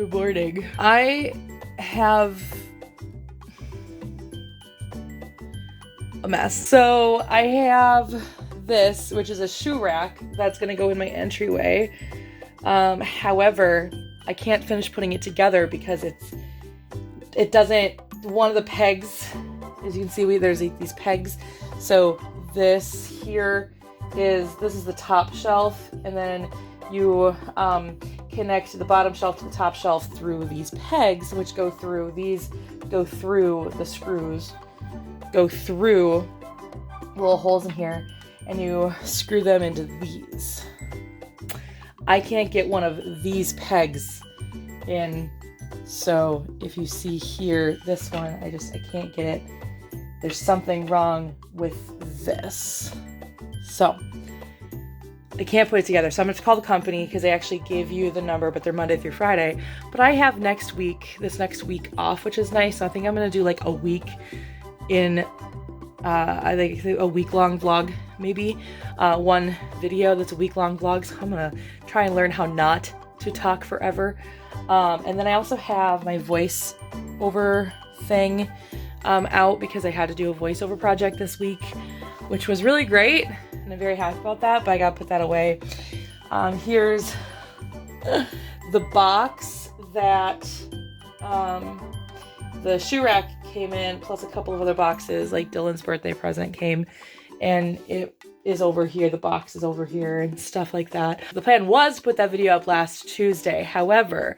Good morning. I have a mess. So I have this, which is a shoe rack that's gonna go in my entryway. However, I can't finish putting it together because it doesn't, one of the pegs, as you can see, there's these pegs. So this here is the top shelf, and then you connect the bottom shelf to the top shelf through these pegs, which go through the screws, go through little holes in here, and you screw them into these. I can't get one of these pegs in, so if you see here, this one, I can't get it. There's something wrong with this. So I can't put it together. So I'm going to call the company because they actually give you the number, but they're Monday through Friday. But I have this next week off, which is nice. So I think I'm going to do like a week in, I think a week-long vlog, maybe. One video that's a week-long vlog. So I'm going to try and learn how not to talk forever. And then I also have my voice over thing out because I had to do a voiceover project this week, which was really great. And I'm very happy about that, but I gotta put that away. Here's the box that the shoe rack came in, plus a couple of other boxes, like Dylan's birthday present came, and it is over here. The box is over here and stuff like that. The plan was to put that video up last Tuesday. However,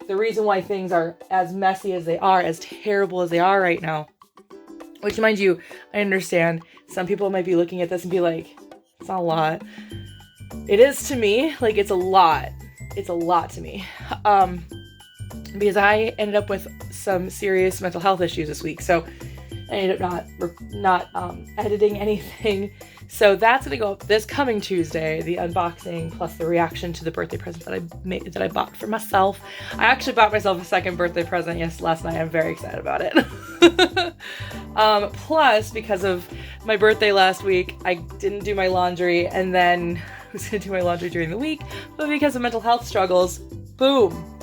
the reason why things are as messy as they are, as terrible as they are right now, which mind you, I understand some people might be looking at this and be like, it's not a lot. It is to me. Like, it's a lot. It's a lot to me. Because I ended up with some serious mental health issues this week. So I ended up not editing anything. So that's gonna go up this coming Tuesday, the unboxing plus the reaction to the birthday present that I bought for myself. I actually bought myself a second birthday present last night. I'm very excited about it. Plus, because of my birthday last week, I didn't do my laundry, and then I was gonna do my laundry during the week, but because of mental health struggles, boom,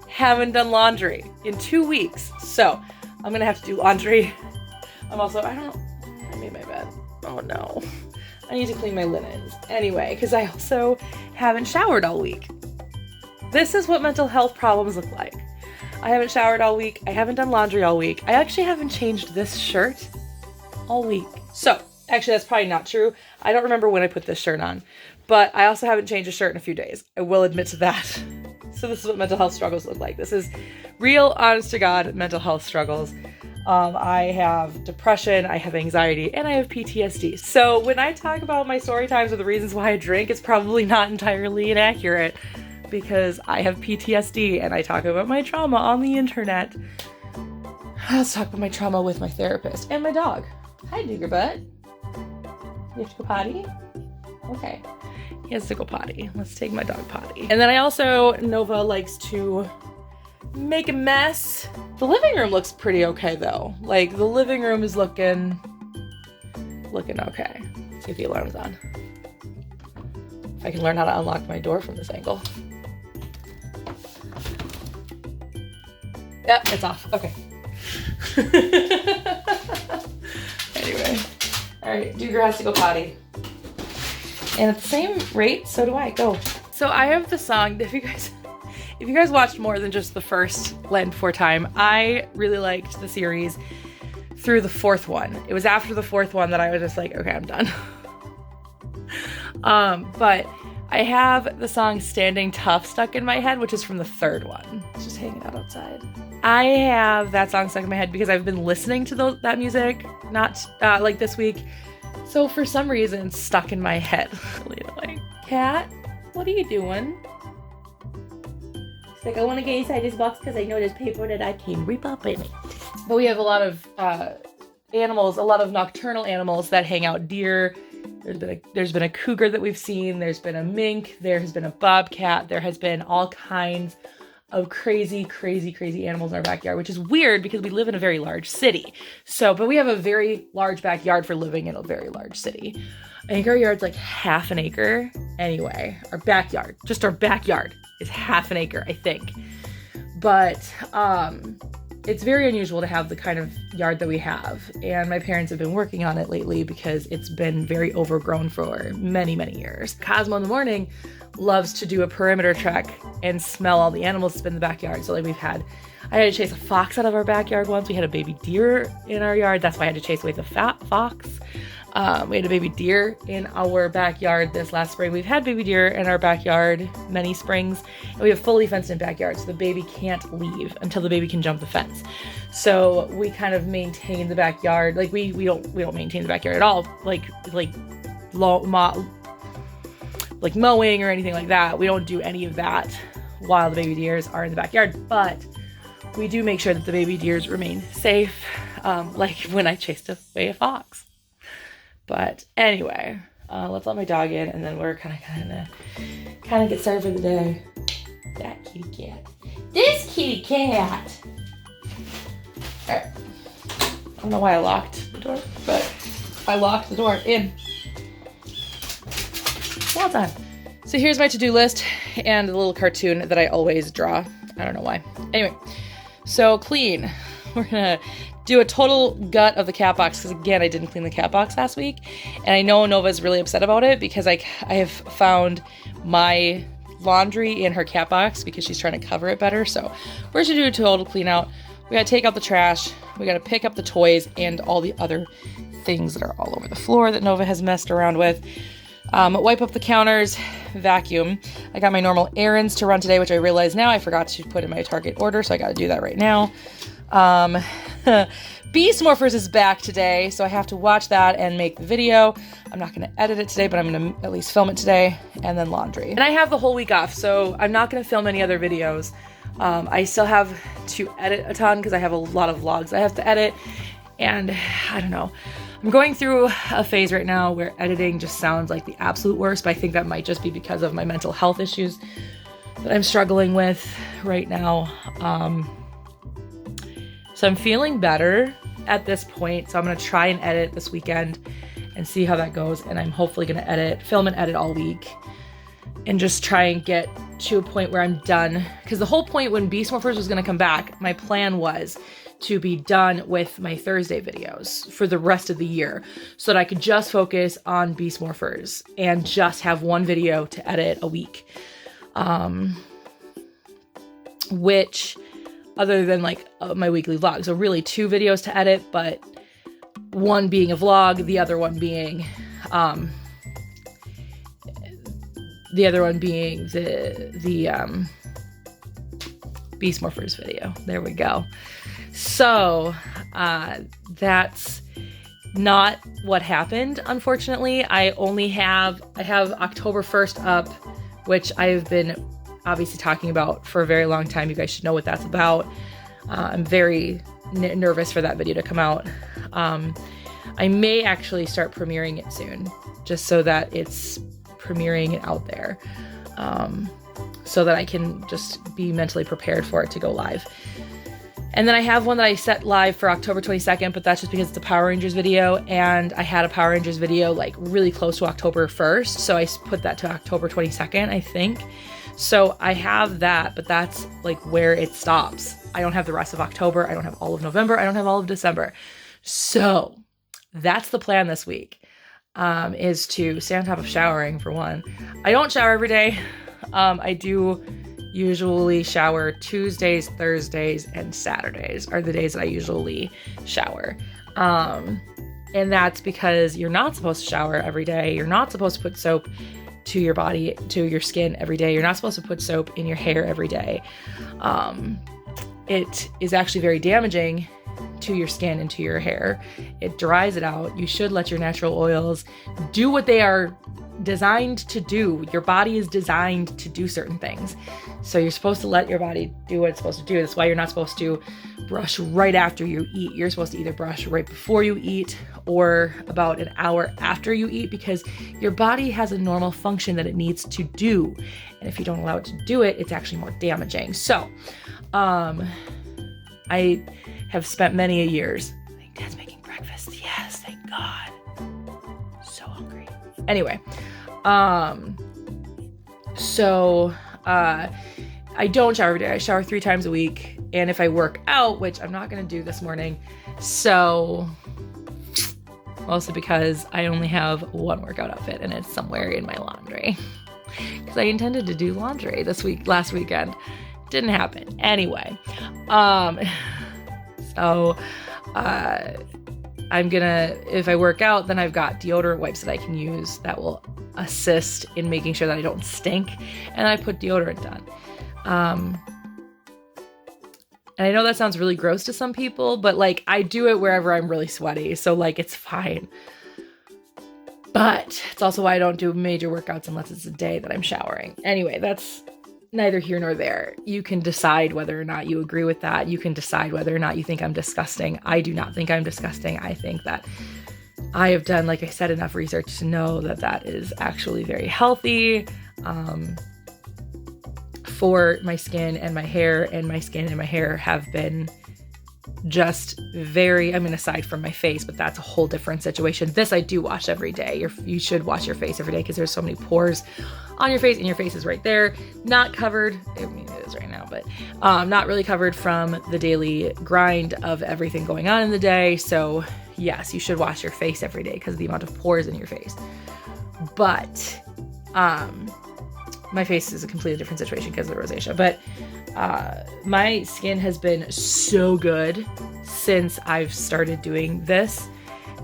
haven't done laundry in 2 weeks. So I'm gonna have to do laundry. I made my bed. Oh no. I need to clean my linens. Anyway, because I also haven't showered all week. This is what mental health problems look like. I haven't showered all week. I haven't done laundry all week. I actually haven't changed this shirt all week. So, actually that's probably not true. I don't remember when I put this shirt on, but I also haven't changed a shirt in a few days. I will admit to that. So this is what mental health struggles look like. This is real, honest to God mental health struggles. I have depression, I have anxiety, and I have PTSD. So when I talk about my story times or the reasons why I drink, it's probably not entirely inaccurate because I have PTSD and I talk about my trauma on the internet. Let's talk about my trauma with my therapist and my dog. Hi, Digger Butt. You have to go potty? Okay. He has to go potty. Let's take my dog potty. And then I also, Nova likes to make a mess. The living room looks pretty okay though. Like, the living room is looking okay. Let's see if the alarm's on. If I can learn how to unlock my door from this angle. Yep, it's off. Okay. Anyway. Alright, Duger has to go potty. And at the same rate, so do I. Go. So I have the song, if you guys watched more than just the first Land Before Time, I really liked the series through the fourth one. It was after the fourth one that I was just like, okay, I'm done. But I have the song Standing Tough stuck in my head, which is from the third one. It's just hanging out outside. I have that song stuck in my head because I've been listening to that music, not like this week. So for some reason, it's stuck in my head. Really annoying. Cat, what are you doing? She's like, I want to get inside this box because I know there's paper that I can rip up in it. But we have a lot of animals, a lot of nocturnal animals that hang out. Deer. There's been a cougar that we've seen. There's been a mink. There has been a bobcat. There has been all kinds of crazy, crazy, crazy animals in our backyard, which is weird because we live in a very large city. But we have a very large backyard for living in a very large city. I think our yard's like half an acre. Anyway, our backyard is half an acre, I think. But it's very unusual to have the kind of yard that we have. And my parents have been working on it lately because it's been very overgrown for many, many years. Cosmo in the morning loves to do a perimeter trek and smell all the animals that's been in the backyard. So like I had to chase a fox out of our backyard once. We had a baby deer in our yard. That's why I had to chase away the fat fox. We had a baby deer in our backyard this last spring. We've had baby deer in our backyard many springs, and we have fully fenced in backyard, so the baby can't leave until the baby can jump the fence. So we kind of maintain the backyard. Like we don't maintain the backyard at all. Like mowing or anything like that. We don't do any of that while the baby deers are in the backyard, but we do make sure that the baby deers remain safe, like when I chased away a fox. But anyway, let's let my dog in, and then we're kind of get started for the day. That kitty cat. This kitty cat. All right. I don't know why I locked the door, but I locked the door in. Well done. So here's my to-do list and the little cartoon that I always draw. I don't know why. Anyway, so clean. We're gonna do a total gut of the cat box because again, I didn't clean the cat box last week, and I know Nova's really upset about it because I have found my laundry in her cat box because she's trying to cover it better. So we're gonna do a total clean out. We gotta take out the trash. We gotta pick up the toys and all the other things that are all over the floor that Nova has messed around with. Wipe up the counters, vacuum. I got my normal errands to run today, which I realize now I forgot to put in my Target order, so I gotta do that right now. Beast Morphers is back today, so I have to watch that and make the video. I'm not going to edit it today, but I'm going to at least film it today, and then laundry. And I have the whole week off, so I'm not going to film any other videos. I still have to edit a ton because I have a lot of vlogs I have to edit, and I don't know. I'm going through a phase right now where editing just sounds like the absolute worst, but I think that might just be because of my mental health issues that I'm struggling with right now. So I'm feeling better at this point. So I'm going to try and edit this weekend and see how that goes. And I'm hopefully going to film and edit all week and just try and get to a point where I'm done. Because the whole point when Beast Morphers was going to come back, my plan was to be done with my Thursday videos for the rest of the year so that I could just focus on Beast Morphers and just have one video to edit a week. Which... other than like my weekly vlog. So really 2 videos to edit, but one being a vlog, the other one being the Beast Morphers video. There we go. So that's not what happened, unfortunately. I have October 1st up, which I've been obviously talking about for a very long time. You guys should know what that's about. I'm very nervous for that video to come out. I may actually start premiering it soon, just so that it's premiering out there, so that I can just be mentally prepared for it to go live. And then I have one that I set live for October 22nd, but that's just because it's a Power Rangers video, and I had a Power Rangers video like really close to October 1st, so I put that to October 22nd, I think. So I have that, but that's like where it stops. I don't have the rest of October. I don't have all of November. I don't have all of December. So that's the plan this week, is to stay on top of showering for one. I don't shower every day. I do usually shower Tuesdays, Thursdays, and Saturdays are the days that I usually shower. And that's because you're not supposed to shower every day. You're not supposed to put soap to your body, to your skin every day. You're not supposed to put soap in your hair every day. It is actually very damaging to your skin and to your hair. It dries it out. You should let your natural oils do what they are designed to do. Your body is designed to do certain things. So you're supposed to let your body do what it's supposed to do. That's why you're not supposed to brush right after you eat. You're supposed to either brush right before you eat or about an hour after you eat, because your body has a normal function that it needs to do. And if you don't allow it to do it, it's actually more damaging. So, I have spent many a years. I think Dad's making breakfast. Yes, thank God. So hungry. Anyway, I don't shower every day. I shower 3 times a week. And if I work out, which I'm not going to do this morning, so mostly because I only have one workout outfit and it's somewhere in my laundry. Because I intended to do laundry last weekend. Didn't happen. Anyway, so I'm gonna, if I work out, then I've got deodorant wipes that I can use that will assist in making sure that I don't stink, and I put deodorant on. And I know that sounds really gross to some people, but like I do it wherever I'm really sweaty, so like it's fine. But it's also why I don't do major workouts unless it's a day that I'm showering. Anyway, that's neither here nor there. You can decide whether or not you agree with that. You can decide whether or not you think I'm disgusting. I do not think I'm disgusting. I think that I have done, like I said, enough research to know that that is actually very healthy for my skin and my hair, and my skin and my hair have been just very, I mean, aside from my face, but that's a whole different situation. This I do wash every day. You should wash your face every day because there's so many pores on your face, and your face is right there, not covered. I mean, it is right now, but not really covered from the daily grind of everything going on in the day. So yes, you should wash your face every day because of the amount of pores in your face. But my face is a completely different situation because of the rosacea. But my skin has been so good since I've started doing this,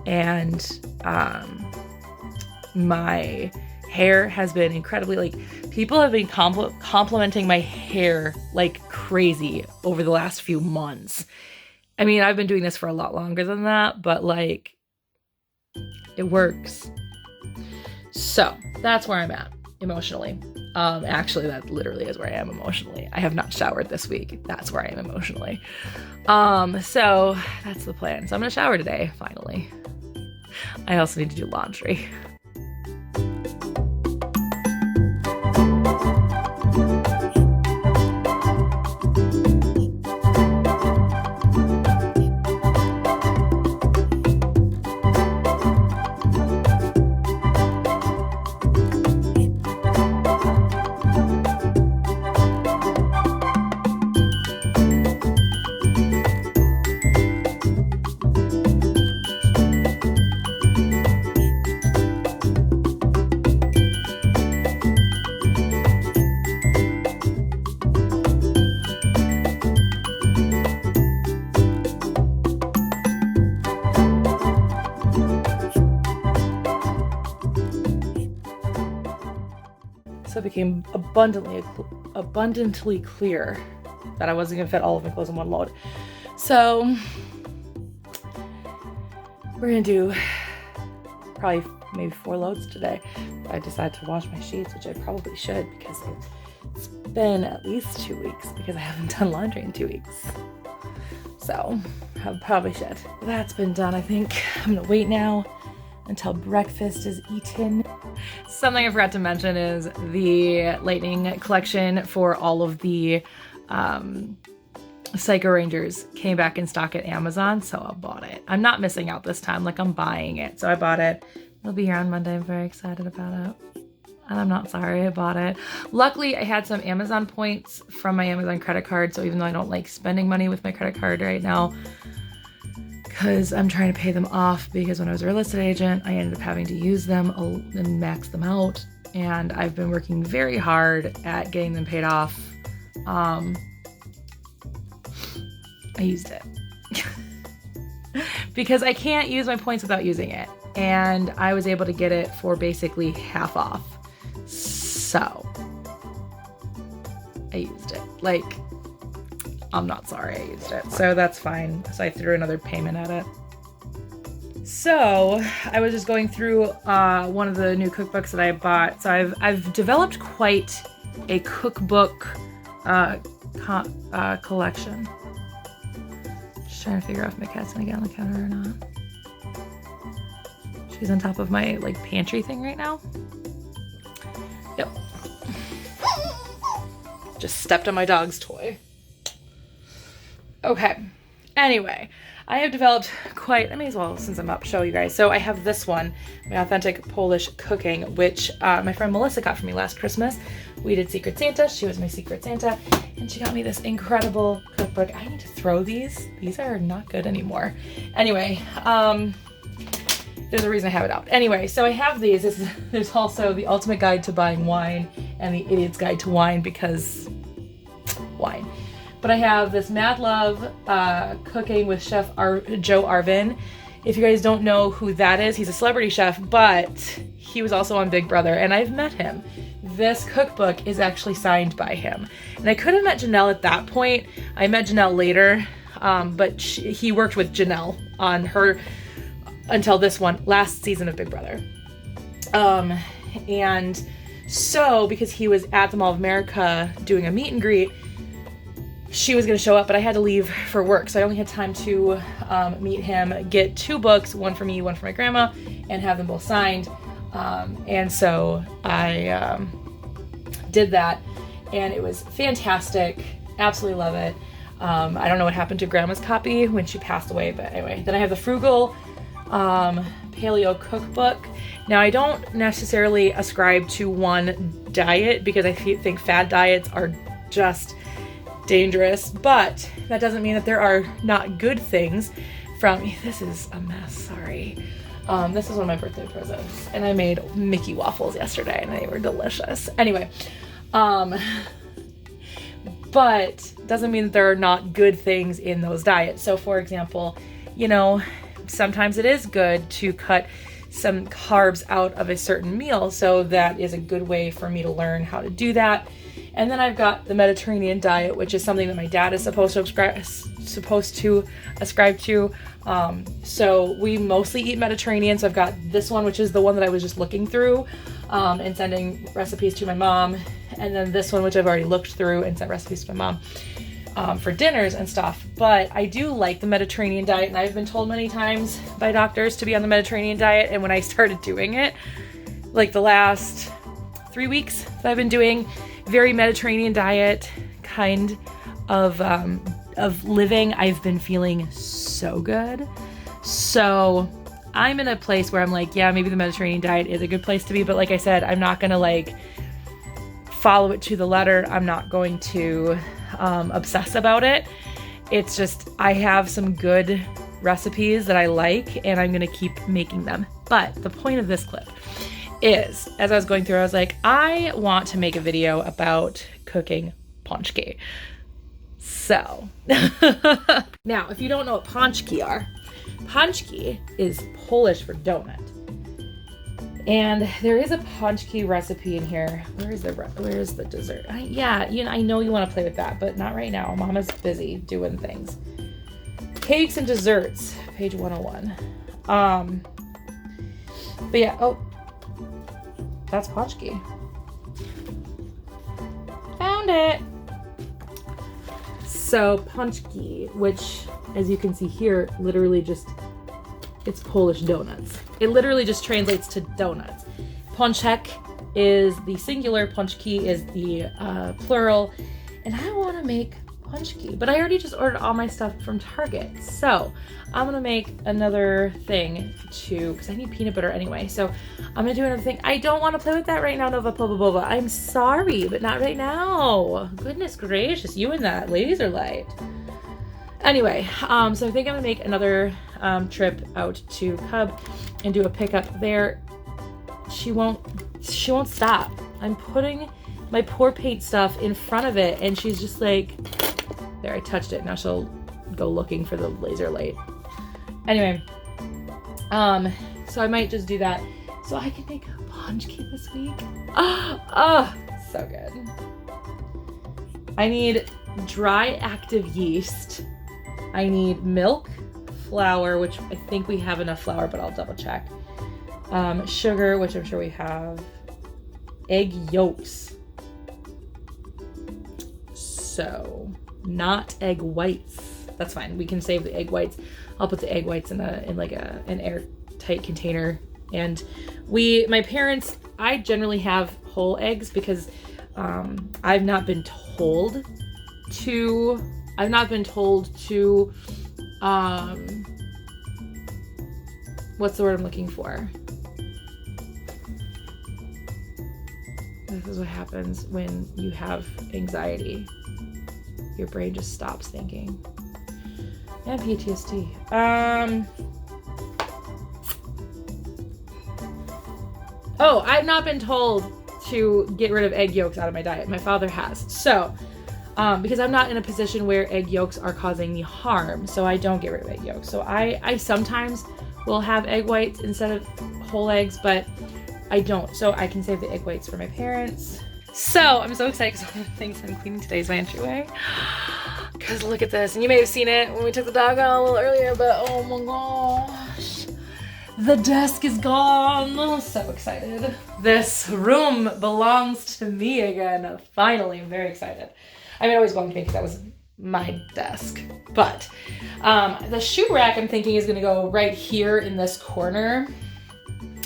and my hair has been incredibly, like, people have been complimenting my hair like crazy over the last few months. I mean, I've been doing this for a lot longer than that, but like, it works. So that's where I'm at emotionally. Actually, that literally is where I am emotionally. I have not showered this week. That's where I am emotionally. So that's the plan. So I'm gonna shower today, finally. I also need to do laundry. So it became abundantly clear that I wasn't gonna fit all of my clothes in one load. So we're gonna do probably maybe 4 loads today. I decided to wash my sheets, which I probably should because it's been at least 2 weeks because I haven't done laundry in 2 weeks. So I probably should. That's been done, I think. I'm gonna wait now until breakfast is eaten. Something I forgot to mention is the Lightning collection for all of the Psycho Rangers came back in stock at Amazon, so I bought it. I'm not missing out this time, like I'm buying it. So I bought it. It'll be here on Monday. I'm very excited about it. And I'm not sorry I bought it. Luckily, I had some Amazon points from my Amazon credit card, so even though I don't like spending money with my credit card right now, because I'm trying to pay them off, because when I was a real estate agent, I ended up having to use them and max them out. And I've been working very hard at getting them paid off. I used it. Because I can't use my points without using it. And I was able to get it for basically half off. So I used it. Like, I'm not sorry I used it. So that's fine. So I threw another payment at it. So I was just going through one of the new cookbooks that I bought. So I've developed quite a cookbook collection. Just trying to figure out if my cat's gonna get on the counter or not. She's on top of my like pantry thing right now. Yep. Just stepped on my dog's toy. Okay. Anyway, I have developed quite, I may as well, since I'm up, show you guys. So I have this one, my authentic Polish cooking, which my friend Melissa got for me last Christmas. We did Secret Santa. She was my Secret Santa, and she got me this incredible cookbook. I need to throw these. These are not good anymore. Anyway, there's a reason I have it out. Anyway, so I have these. There's also the Ultimate Guide to Buying Wine and the Idiot's Guide to Wine, because wine. But I have this MacLeod cooking with Chef Joe Arvin. If you guys don't know who that is, he's a celebrity chef, but he was also on Big Brother, and I've met him. This cookbook is actually signed by him. And I could have met Janelle at that point. I met Janelle later, but he worked with Janelle on her until this one, last season of Big Brother. And so, because he was at the Mall of America doing a meet and greet, she was going to show up, but I had to leave for work, so I only had time to meet him, get 2 books, one for me, one for my grandma, and have them both signed. And so I did that, and it was fantastic. Absolutely love it. I don't know what happened to Grandma's copy when she passed away, but anyway. Then I have the Frugal Paleo Cookbook. Now, I don't necessarily ascribe to one diet, because I think fad diets are just dangerous, but that doesn't mean that there are not good things from, this is a mess, sorry. This is one of my birthday presents, and I made Mickey waffles yesterday, and they were delicious. Anyway, but doesn't mean that there are not good things in those diets. So for example, you know, sometimes it is good to cut some carbs out of a certain meal, so that is a good way for me to learn how to do that. And then I've got the Mediterranean diet, which is something that my dad is supposed to ascribe to. So we mostly eat Mediterranean. So I've got this one, which is the one that I was just looking through and sending recipes to my mom. And then this one, which I've already looked through and sent recipes to my mom for dinners and stuff. But I do like the Mediterranean diet, and I've been told many times by doctors to be on the Mediterranean diet. And when I started doing it, like the last 3 weeks that I've been doing very Mediterranean diet kind of living, I've been feeling so good. So I'm in a place where I'm like, yeah, maybe the Mediterranean diet is a good place to be, but like I said, I'm not gonna like follow it to the letter. I'm not going to obsess about it. It's just, I have some good recipes that I like, and I'm gonna keep making them. But the point of this clip is, as I was going through, I was like, I want to make a video about cooking pączki. So, now, if you don't know what pączki are, pączki is Polish for donut. And there is a pączki recipe in here. Where is the dessert? I know you want to play with that, but not right now. Mama's busy doing things. Cakes and desserts, page 101. But yeah, oh, that's pączki. Found it. So pączki, which, as you can see here, literally just, it's Polish donuts. It literally just translates to donuts. Pączek is the singular, pączki is the plural, and I want to make pączki, but I already just ordered all my stuff from Target, so I'm gonna make another thing because I need peanut butter anyway, so I'm gonna do another thing. I don't want to play with that right now, Nova Boba Boba. I'm sorry, but not right now. Goodness gracious, you and that laser light. Anyway, so I think I'm gonna make another trip out to Cub and do a pickup there. She won't stop. I'm putting my pour paint stuff in front of it, and she's just like, there, I touched it. Now she'll go looking for the laser light. Anyway, so I might just do that so I can make a pączki this week. Oh, so good. I need dry active yeast. I need milk, flour, which I think we have enough flour, but I'll double check. Sugar, which I'm sure we have. Egg yolks. So, not egg whites. That's fine. We can save the egg whites. I'll put the egg whites in an airtight container. And my parents, I generally have whole eggs because I've not been told to what's the word I'm looking for? This is what happens when you have anxiety. Your brain just stops thinking. And PTSD. Oh, I've not been told to get rid of egg yolks out of my diet. My father has. So, because I'm not in a position where egg yolks are causing me harm, so I don't get rid of egg yolks. So I sometimes will have egg whites instead of whole eggs, but I don't. So I can save the egg whites for my parents. So I'm so excited because one of the things I'm cleaning today is my entryway. Because look at this. And you may have seen it when we took the dog out a little earlier, but oh my gosh. The desk is gone. I'm so excited. This room belongs to me again. Finally, I'm very excited. I mean, it always belonged to me because that was my desk. But the shoe rack, I'm thinking, is going to go right here in this corner.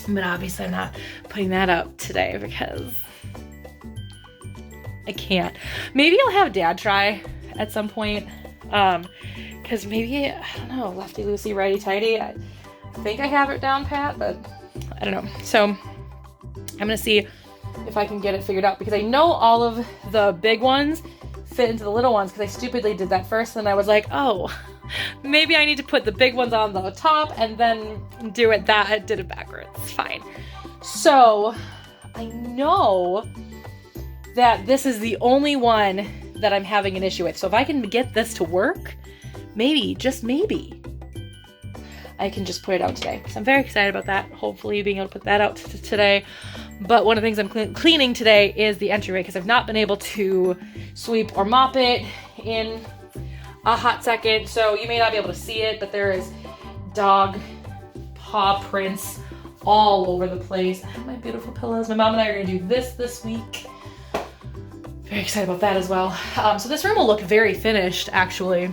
But obviously, I'm not putting that up today because I can't. Maybe I'll have Dad try at some point. Because maybe, I don't know, lefty loosey, righty tighty. I think I have it down pat, but I don't know. So I'm gonna see if I can get it figured out because I know all of the big ones fit into the little ones because I stupidly did that first and I was like, oh, maybe I need to put the big ones on the top and then do it that. I did it backwards. Fine. So I know that this is the only one that I'm having an issue with. So if I can get this to work, maybe, just maybe, I can just put it out today. So I'm very excited about that. Hopefully being able to put that out today. But one of the things I'm cleaning today is the entryway because I've not been able to sweep or mop it in a hot second. So you may not be able to see it, but there is dog paw prints all over the place. I have my beautiful pillows. My mom and I are gonna do this week. Very excited about that as well. So this room will look very finished actually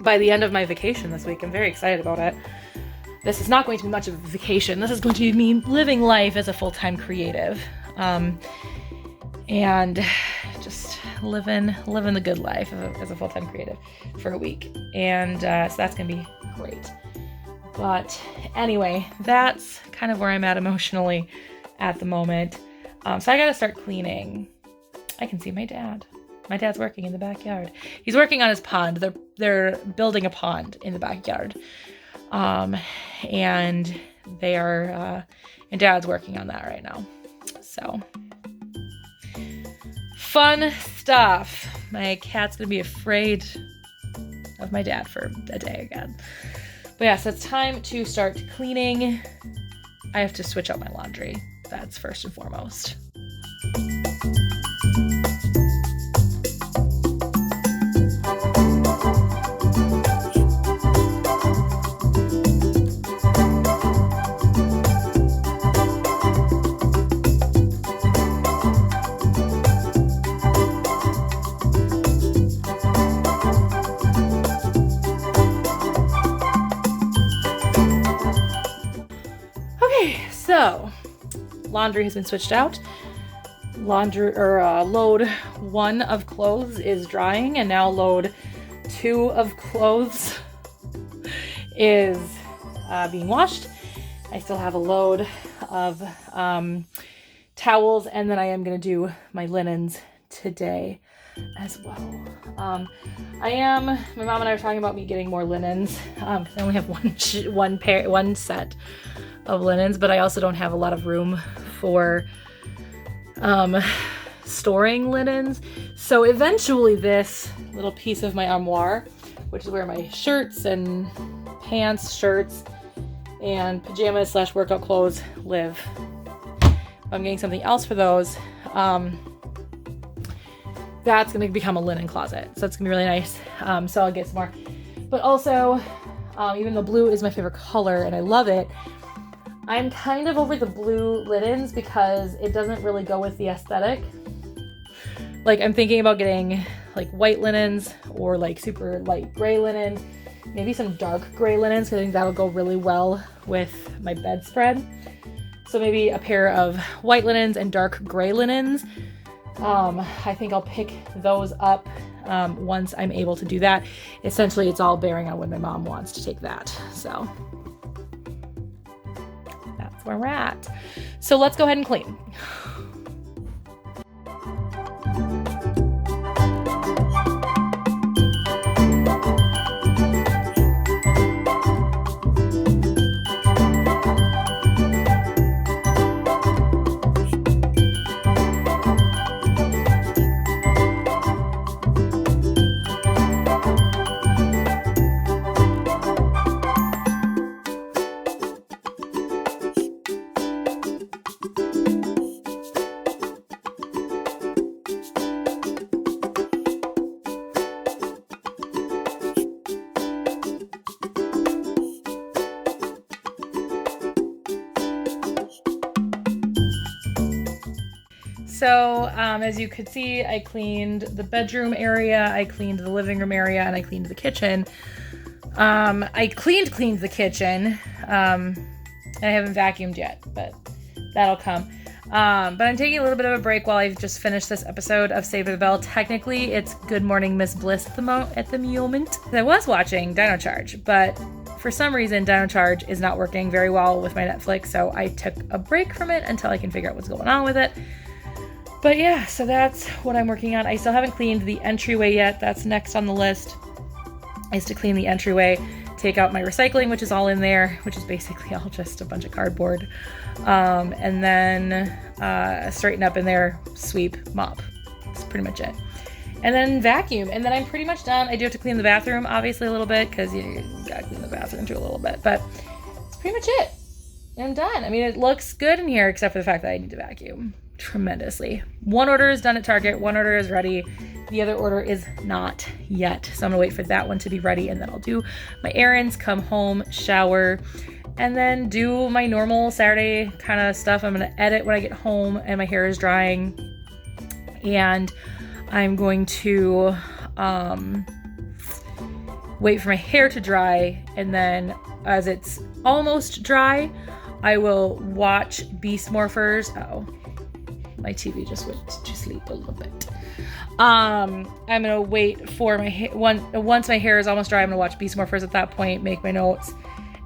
by the end of my vacation this week. I'm very excited about it. This is not going to be much of a vacation. This is going to be me living life as a full-time creative. And just living the good life as a full-time creative for a week. And so that's gonna be great. But anyway, that's kind of where I'm at emotionally at the moment. So I gotta start cleaning. I can see my dad. My dad's working in the backyard. He's working on his pond. They're building a pond in the backyard. And they are, and Dad's working on that right now. So, fun stuff. My cat's gonna be afraid of my dad for a day again. But yeah, so it's time to start cleaning. I have to switch out my laundry. That's first and foremost. So, laundry has been switched out. Load 1 of clothes is drying, and now load 2 of clothes is being washed. I still have a load of towels, and then I am going to do my linens today as well. My mom and I were talking about me getting more linens. I only have one set of linens, but I also don't have a lot of room for storing linens. So eventually this little piece of my armoire, which is where my shirts and pants, shirts, and pajamas / workout clothes live. I'm getting something else for those. That's going to become a linen closet. So it's going to be really nice. So I'll get some more. But also, even though blue is my favorite color and I love it, I'm kind of over the blue linens because it doesn't really go with the aesthetic. Like I'm thinking about getting like white linens or like super light gray linens, maybe some dark gray linens because I think that'll go really well with my bedspread. So maybe a pair of white linens and dark gray linens. I think I'll pick those up once I'm able to do that. Essentially, it's all bearing on when my mom wants to take that. So that's where we're at. So let's go ahead and clean. So as you could see, I cleaned the bedroom area, I cleaned the living room area, and I cleaned the kitchen. I cleaned the kitchen. I haven't vacuumed yet, but that'll come. But I'm taking a little bit of a break while I've just finished this episode of Saved by the Bell. Technically, it's Good Morning Miss Bliss at the moment. I was watching Dino Charge, but for some reason, Dino Charge is not working very well with my Netflix, so I took a break from it until I can figure out what's going on with it. But yeah, so that's what I'm working on. I still haven't cleaned the entryway yet. That's next on the list, is to clean the entryway, take out my recycling, which is all in there, which is basically all just a bunch of cardboard. And then straighten up in there, sweep, mop. That's pretty much it. And then vacuum. And then I'm pretty much done. I do have to clean the bathroom, obviously, a little bit, because you gotta clean the bathroom too a little bit. But that's pretty much it. I'm done. I mean, it looks good in here, except for the fact that I need to vacuum tremendously. One order is done at Target, one order is ready, the other order is not yet, so I'm gonna wait for that one to be ready, and then I'll do my errands, come home, shower, and then do my normal Saturday kind of stuff. I'm gonna edit when I get home and my hair is drying, and I'm going to wait for my hair to dry, and then as it's almost dry, I will watch Beast Morphers. My TV just went to sleep a little bit. I'm gonna wait for my hair. Once my hair is almost dry, I'm gonna watch Beast Morphers at that point, make my notes,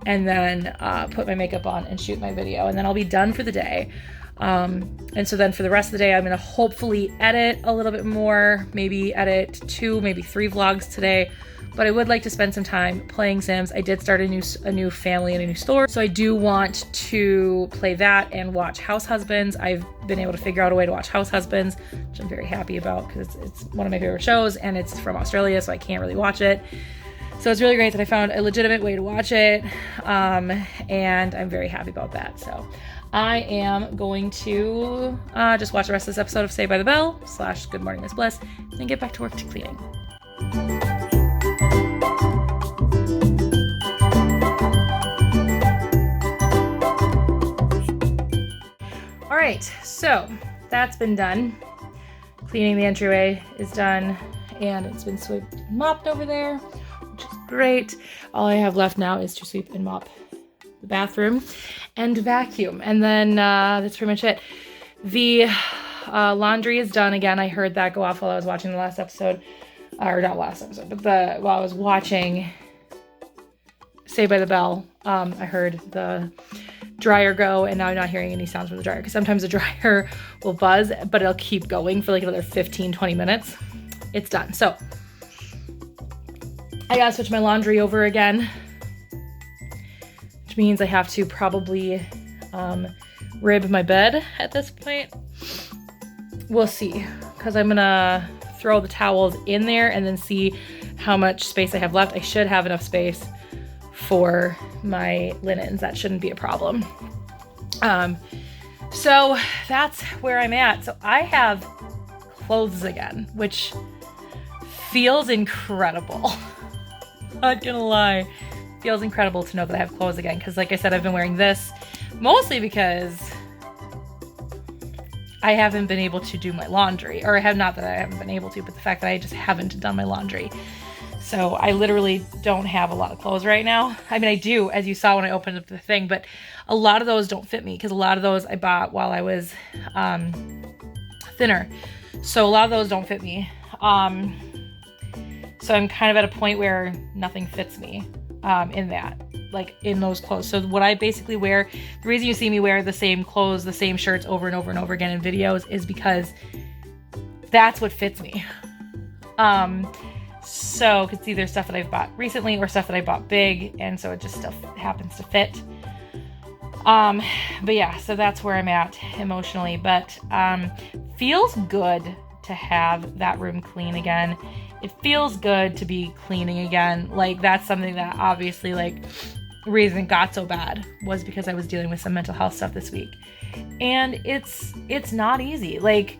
and then put my makeup on and shoot my video, and then I'll be done for the day. And so then for the rest of the day, I'm gonna hopefully edit a little bit more, maybe edit 2, maybe 3 vlogs today. But I would like to spend some time playing Sims. I did start a new family and a new store, so I do want to play that and watch House Husbands. I've been able to figure out a way to watch House Husbands, which I'm very happy about because it's one of my favorite shows, and it's from Australia, so I can't really watch it. So it's really great that I found a legitimate way to watch it, and I'm very happy about that. So I am going to just watch the rest of this episode of Saved by the Bell / Good Morning Miss Bliss, and get back to work to cleaning. All right, so that's been done. Cleaning the entryway is done, and it's been swept and mopped over there, which is great. All I have left now is to sweep and mop the bathroom and vacuum, and then that's pretty much it. The laundry is done again. I heard that go off while I was watching the last episode, or not last episode, but while I was watching Saved by the Bell, I heard the dryer go, and now I'm not hearing any sounds from the dryer, because sometimes the dryer will buzz, but it'll keep going for like another 15-20 minutes. It's done. So I gotta switch my laundry over again, which means I have to probably rib my bed at this point. We'll see, because I'm gonna throw the towels in there and then see how much space I have left. I should have enough space for my linens. That shouldn't be a problem. So that's where I'm at. So I have clothes again, which feels incredible. Not gonna lie, feels incredible to know that I have clothes again, because like I said, I've been wearing this mostly because I haven't been able to do my laundry, or I have, not that I haven't been able to, but the fact that I just haven't done my laundry. So I literally don't have a lot of clothes right now. I mean, I do, as you saw when I opened up the thing, but a lot of those don't fit me, because a lot of those I bought while I was thinner. So a lot of those don't fit me. So I'm kind of at a point where nothing fits me in that, like in those clothes. So what I basically wear, the reason you see me wear the same clothes, the same shirts over and over and over again in videos is because that's what fits me. So it's either stuff that I've bought recently or stuff that I bought big, and so it just stuff happens to fit. But yeah, so that's where I'm at emotionally, but feels good to have that room clean again. It feels good to be cleaning again. Like, that's something that obviously, like, reason it got so bad was because I was dealing with some mental health stuff this week. And it's not easy. Like,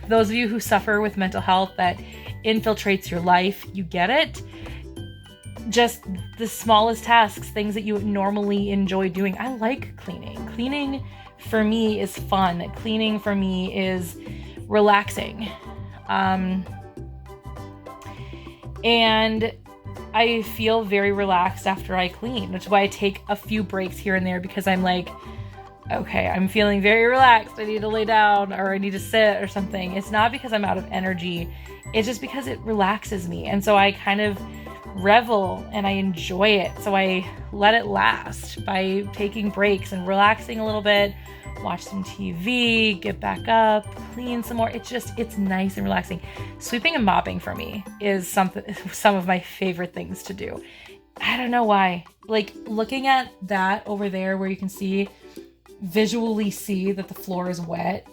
those of you who suffer with mental health that infiltrates your life, you get it. Just the smallest tasks, things that you normally enjoy doing. I like cleaning. Cleaning for me is fun. Cleaning for me is relaxing. And I feel very relaxed after I clean, which is why I take a few breaks here and there, because I'm like, okay, I'm feeling very relaxed. I need to lay down or I need to sit or something. It's not because I'm out of energy. It's just because it relaxes me. And so I kind of revel and I enjoy it. So I let it last by taking breaks and relaxing a little bit, watch some TV, get back up, clean some more. It's nice and relaxing. Sweeping and mopping for me is some of my favorite things to do. I don't know why. Like, looking at that over there where you can visually see that the floor is wet,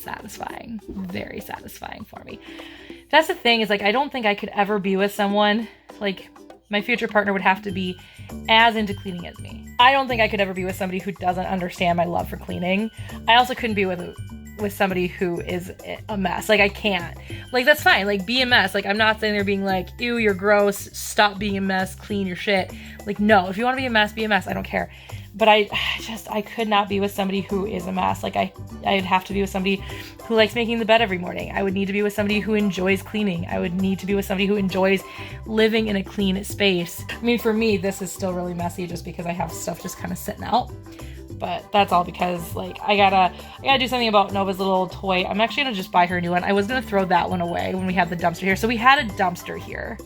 satisfying, very satisfying for me. That's the thing, is like, I don't think I could ever be with someone, like, my future partner would have to be as into cleaning as me. I don't think I could ever be with somebody who doesn't understand my love for cleaning. I also couldn't be with somebody who is a mess. Like, I can't. Like, that's fine. Like, be a mess. Like, I'm not sitting there being like, ew, you're gross. Stop being a mess. Clean your shit. Like, no. If you want to be a mess, be a mess. I don't care. But I could not be with somebody who is a mess. Like, I'd have to be with somebody who likes making the bed every morning. I would need to be with somebody who enjoys cleaning. I would need to be with somebody who enjoys living in a clean space. I mean, for me, this is still really messy just because I have stuff just kind of sitting out. But that's all because, like, I gotta do something about Nova's little toy. I'm actually gonna just buy her a new one. I was gonna throw that one away when we had the dumpster here. So we had a dumpster here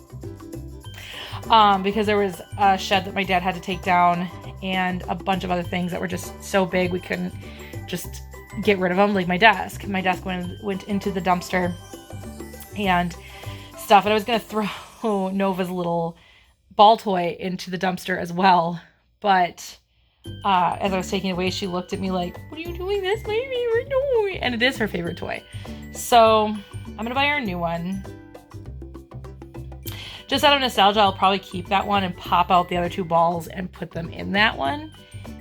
because there was a shed that my dad had to take down and a bunch of other things that were just so big we couldn't just get rid of them. Like my desk went into the dumpster and stuff. And I was gonna throw Nova's little ball toy into the dumpster as well, but as I was taking it away, she looked at me like, what are you doing? That's my favorite toy. And it is her favorite toy. So I'm going to buy her a new one. Just out of nostalgia, I'll probably keep that one and pop out the other two balls and put them in that one.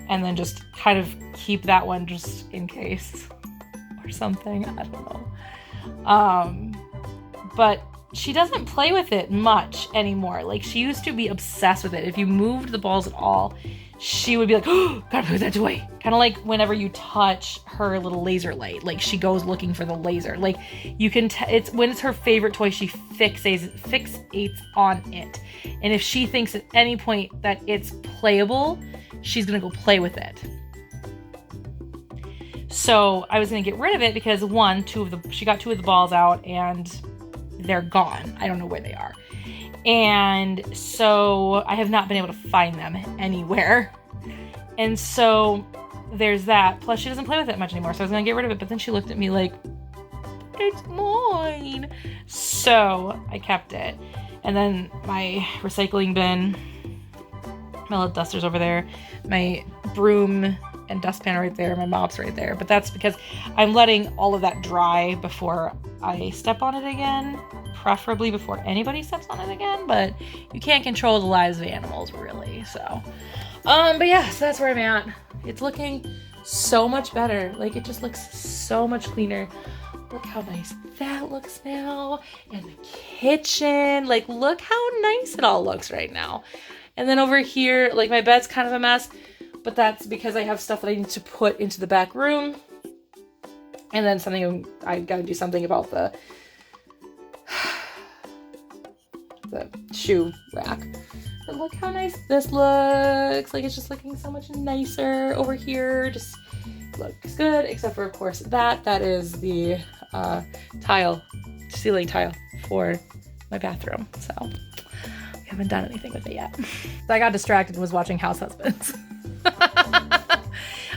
And then just kind of keep that one just in case or something. I don't know. But she doesn't play with it much anymore. Like, she used to be obsessed with it. If you moved the balls at all, she would be like, oh, gotta put that away. Kind of like whenever you touch her little laser light, like she goes looking for the laser. Like, you can, when it's her favorite toy, she fixates on it. And if she thinks at any point that it's playable, she's gonna go play with it. So I was gonna get rid of it because she got two of the balls out and they're gone. I don't know where they are. And so I have not been able to find them anywhere. And so there's that. Plus, she doesn't play with it much anymore. So I was going to get rid of it. But then she looked at me like, it's mine. So I kept it. And then my recycling bin, my little duster's over there. My broom and dustpan right there. My mop's right there. But that's because I'm letting all of that dry before I step on it again. Preferably before anybody steps on it again, but you can't control the lives of animals, really. So, but yeah, so that's where I'm at. It's looking so much better. Like, it just looks so much cleaner. Look how nice that looks now. And the kitchen, like, look how nice it all looks right now. And then over here, like, my bed's kind of a mess, but that's because I have stuff that I need to put into the back room. And then I gotta do something about the shoe rack. But look how nice this looks. Like, it's just looking so much nicer over here. Just looks good, except for, of course, that is the ceiling tile for my bathroom. So we haven't done anything with it yet. So I got distracted and was watching House Husbands.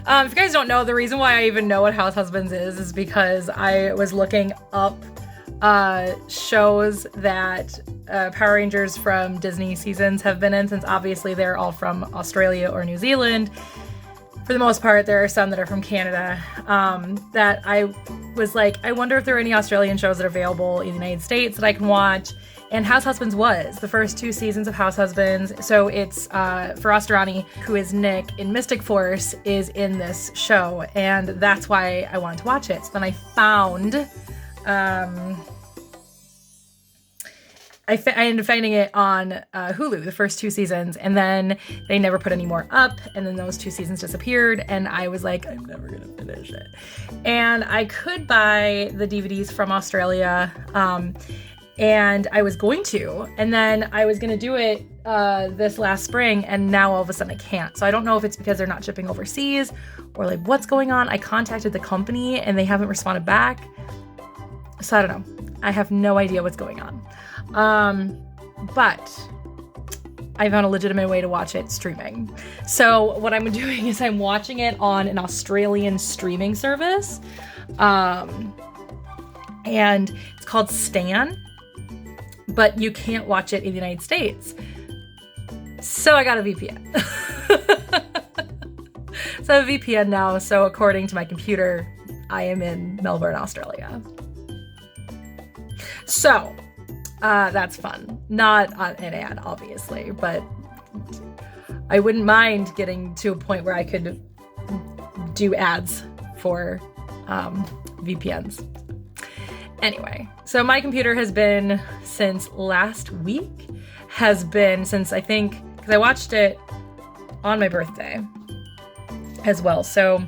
If you guys don't know, the reason why I even know what House Husbands is because I was looking up shows that Power Rangers from Disney seasons have been in, since obviously they're all from Australia or New Zealand. For the most part, there are some that are from Canada, that I was like, I wonder if there are any Australian shows that are available in the United States that I can watch. And House Husbands was the first 2 seasons of House Husbands. So it's Feroz, who is Nick in Mystic Force, is in this show. And that's why I wanted to watch it. So then I found, I ended up finding it on Hulu, the first 2 seasons. And then they never put any more up. And then those 2 seasons disappeared. And I was like, I'm never going to finish it. And I could buy the DVDs from Australia. And I was going to, and then I was going to do it this last spring, and now all of a sudden I can't. So I don't know if it's because they're not shipping overseas or like what's going on. I contacted the company and they haven't responded back. So I don't know. I have no idea what's going on. But I found a legitimate way to watch it streaming. So what I'm doing is I'm watching it on an Australian streaming service. And it's called Stan. But you can't watch it in the United States. So I got a VPN. So I have a VPN now, so according to my computer, I am in Melbourne, Australia. So, that's fun. Not an ad, obviously, but I wouldn't mind getting to a point where I could do ads for VPNs. Anyway, so my computer has been since last week, since I think, because I watched it on my birthday as well. So,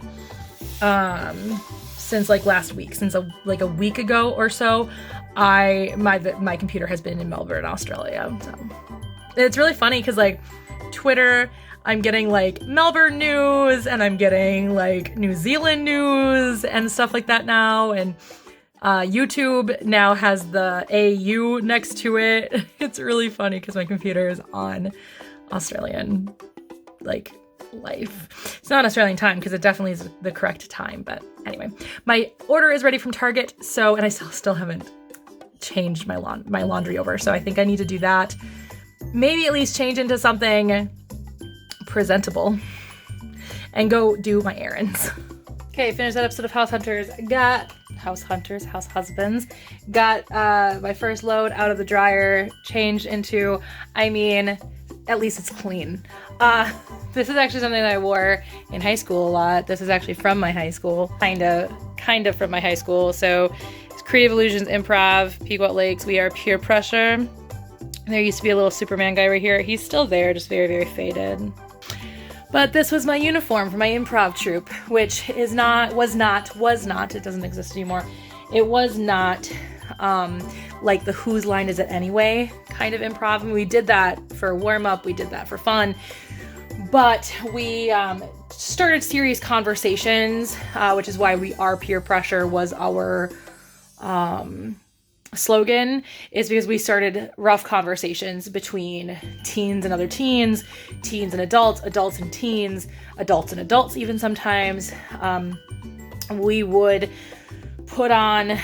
since like last week, since like a week ago or so, my computer has been in Melbourne, Australia. So it's really funny because like Twitter, I'm getting like Melbourne news and I'm getting like New Zealand news and stuff like that now. And YouTube now has the AU next to it. It's really funny because my computer is on Australian, like, life. It's not Australian time because it definitely is the correct time. But anyway, my order is ready from Target. So, and I still haven't changed my laundry over. So I think I need to do that. Maybe at least change into something presentable and go do my errands. Okay, finished that episode of House Husbands. Got my first load out of the dryer, changed into, at least it's clean. This is actually something that I wore in high school a lot. This is actually from my high school, kind of from my high school. So it's Creative Illusions Improv, Pequot Lakes, We Are Peer Pressure. There used to be a little Superman guy right here. He's still there, just very, very faded. But this was my uniform for my improv troupe, which was not, it doesn't exist anymore. It was not like the Whose Line Is It Anyway kind of improv. And we did that for warm-up, we did that for fun. But we started serious conversations, which is why We Are Peer Pressure was our slogan, is because we started rough conversations between teens and other teens, teens and adults, adults and teens, adults and adults even sometimes. We would put on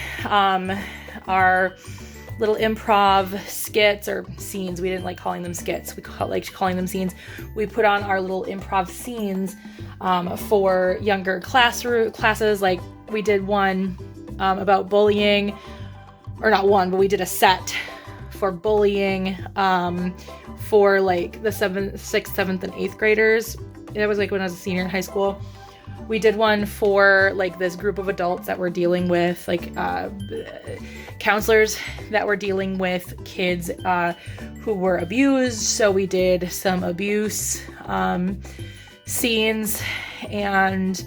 our little improv skits or scenes. We didn't like calling them skits. We liked calling them scenes. We put on our little improv scenes for younger classes. Like we did one about bullying, or not one, but we did a set for bullying for like the 6th, 7th, and 8th graders. That was like when I was a senior in high school. We did one for like this group of adults that were dealing with like counselors that were dealing with kids who were abused. So we did some abuse scenes and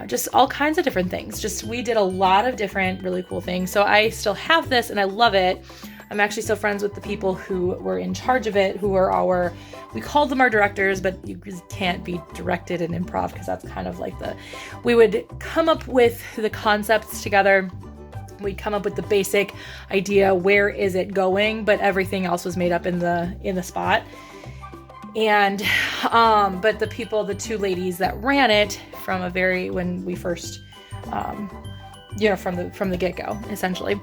just all kinds of different things. We did a lot of different really cool things. So I still have this and I love it. I'm actually still friends with the people who were in charge of it, who are we called them our directors, but you can't be directed in improv because that's kind of like we would come up with the concepts together We'd come up with the basic idea, where is it going, but everything else was made up in the spot. And but the two ladies that ran it when we first from the get-go, essentially.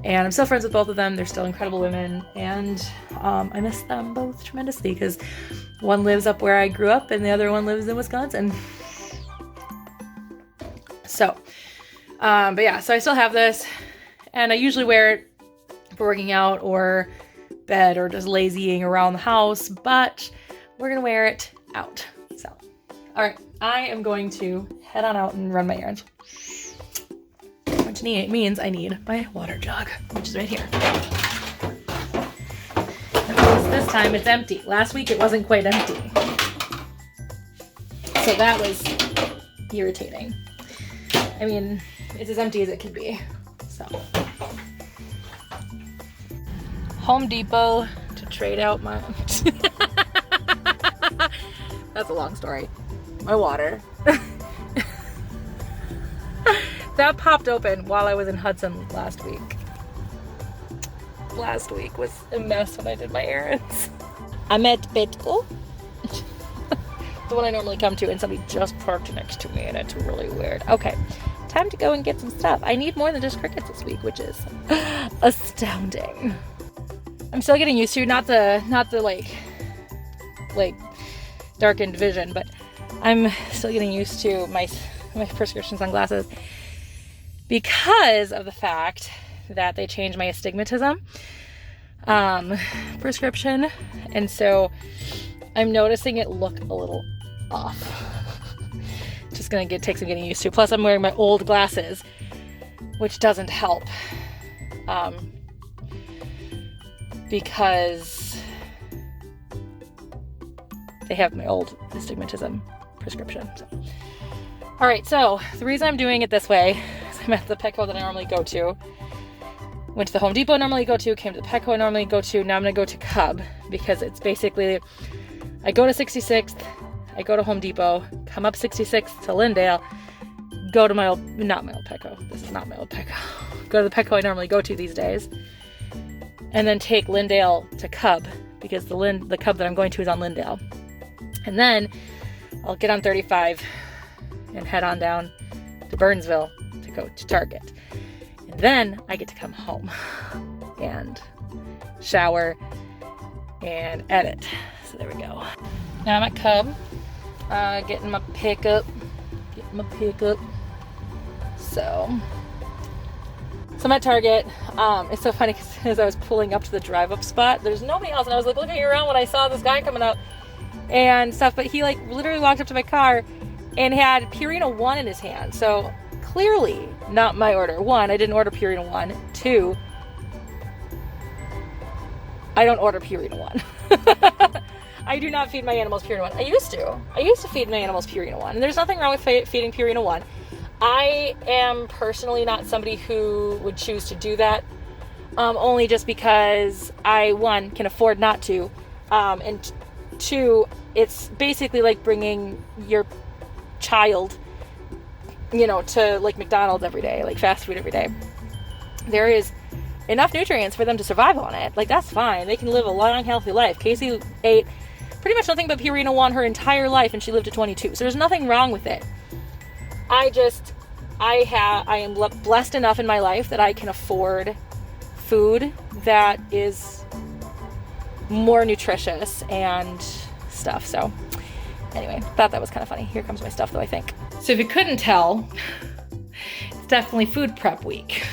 And I'm still friends with both of them. They're still incredible women, and I miss them both tremendously, because one lives up where I grew up and the other one lives in Wisconsin. So but yeah, so I still have this, and I usually wear it for working out or bed or just lazying around the house, but we're gonna wear it out. So, all right, I am going to head on out and run my errands, which means I need my water jug, which is right here. This time it's empty. Last week it wasn't quite empty, so that was irritating. I mean, it's as empty as it could be. So, Home Depot to trade out my that's a long story. My water. That popped open while I was in Hudson last week. Last week was a mess when I did my errands. I'm at Petco, the one I normally come to, and somebody just parked next to me, and it's really weird. Okay, time to go and get some stuff. I need more than just crickets this week, which is astounding. I'm still getting used to not the like darkened vision, but I'm still getting used to my prescription sunglasses because of the fact that they changed my astigmatism prescription, and so I'm noticing it look a little off. Just gonna take some getting used to. Plus, I'm wearing my old glasses, which doesn't help, because they have my old astigmatism prescription. So. All right, so the reason I'm doing it this way is I'm at the Petco that I normally go to. Went to the Home Depot I normally go to, came to the Petco I normally go to, now I'm gonna go to Cub, because it's basically, I go to 66th, I go to Home Depot, come up 66th to Lindale, go to not my old Petco, this is not my old Petco, go to the Petco I normally go to these days, and then take Lindale to Cub, because the Cub that I'm going to is on Lindale. And then I'll get on 35 and head on down to Burnsville to go to Target. And then I get to come home and shower and edit. So there we go. Now I'm at Cub, getting my pickup. So I'm at Target. It's so funny because as I was pulling up to the drive-up spot, there's nobody else, and I was like looking around when I saw this guy coming up and stuff, but he like literally walked up to my car and had Purina 1 in his hand. So clearly not my order. 1, I didn't order Purina 1. 2, I don't order Purina 1. I do not feed my animals Purina 1. I used to feed my animals Purina 1, and there's nothing wrong with feeding Purina 1. I am personally not somebody who would choose to do that, only just because I, 1, can afford not to, and 2, it's basically like bringing your child, to like McDonald's every day, like fast food every day. There is enough nutrients for them to survive on it. Like, that's fine. They can live a long, healthy life. Casey ate pretty much nothing but Purina 1 her entire life, and she lived to 22. So there's nothing wrong with it. I am blessed enough in my life that I can afford food that is more nutritious and stuff. So anyway, thought that was kind of funny. Here comes my stuff, though, I think. So if you couldn't tell, it's definitely food prep week.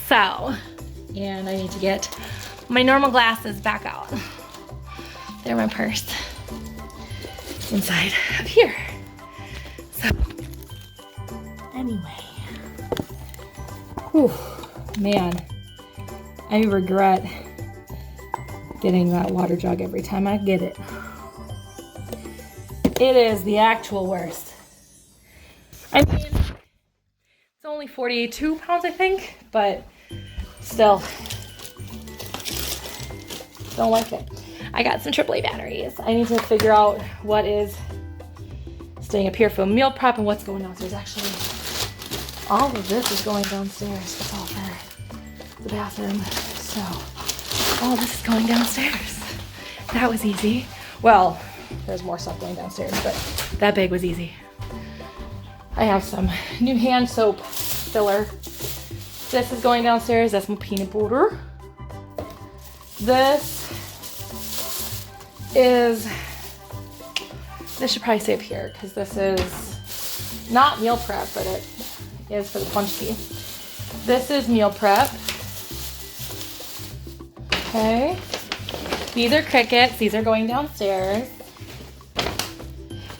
So, and I need to get my normal glasses back out. They're my purse inside of here. So, anyway. Whew, man, I regret getting that water jug every time I get it. It is the actual worst. I mean, it's only 42 pounds, I think, but still, don't like it. I got some AAA batteries. I need to figure out what is staying up here for meal prep and what's going on. So there's actually all of this is going downstairs. It's all for the bathroom. So all this is going downstairs. That was easy. Well, there's more stuff going downstairs, but that bag was easy. I have some new hand soap filler. This is going downstairs. That's my peanut butter. This should probably stay up here because this is not meal prep, but it is for the punchki. This is meal prep. Okay. These are crickets. These are going downstairs.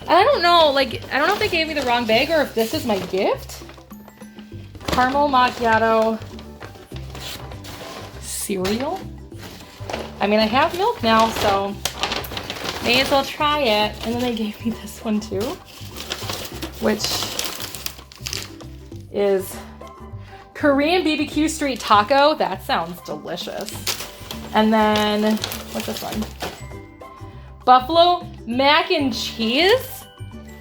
I don't know, like, I don't know if they gave me the wrong bag or if this is my gift. Caramel macchiato cereal. I mean, I have milk now, so may as well try it. And then they gave me this one too, which is Korean BBQ street taco. That sounds delicious. And then, what's this one? Buffalo mac and cheese.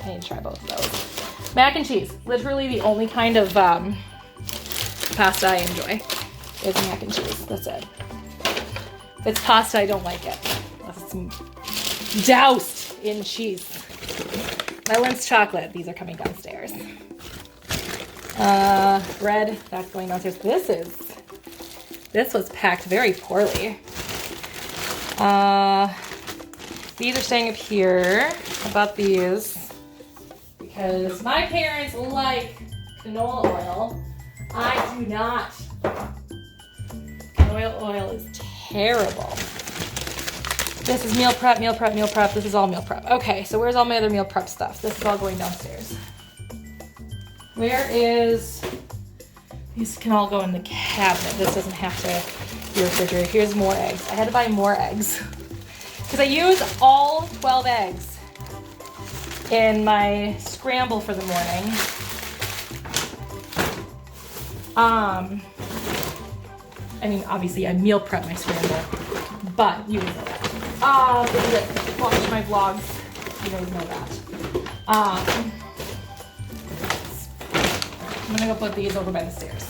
I need to try both of those. Mac and cheese. Literally the only kind of pasta I enjoy is mac and cheese. That's it. If it's pasta, I don't like it. Unless it's doused in cheese. My Lindt chocolate. These are coming downstairs. Bread. That's going downstairs. This was packed very poorly. These are staying up here. I bought these because my parents like canola oil. I do not. Canola oil is terrible. This is meal prep, meal prep, meal prep. This is all meal prep. Okay, so where's all my other meal prep stuff? This is all going downstairs. Where is... These can all go in the cabinet. This doesn't have to be refrigerated. Here's more eggs. I had to buy more eggs because I use all 12 eggs in my scramble for the morning. I mean, obviously I meal prep my scramble, but you know that. If you watch my vlogs, you guys know that. I'm gonna go put these over by the stairs.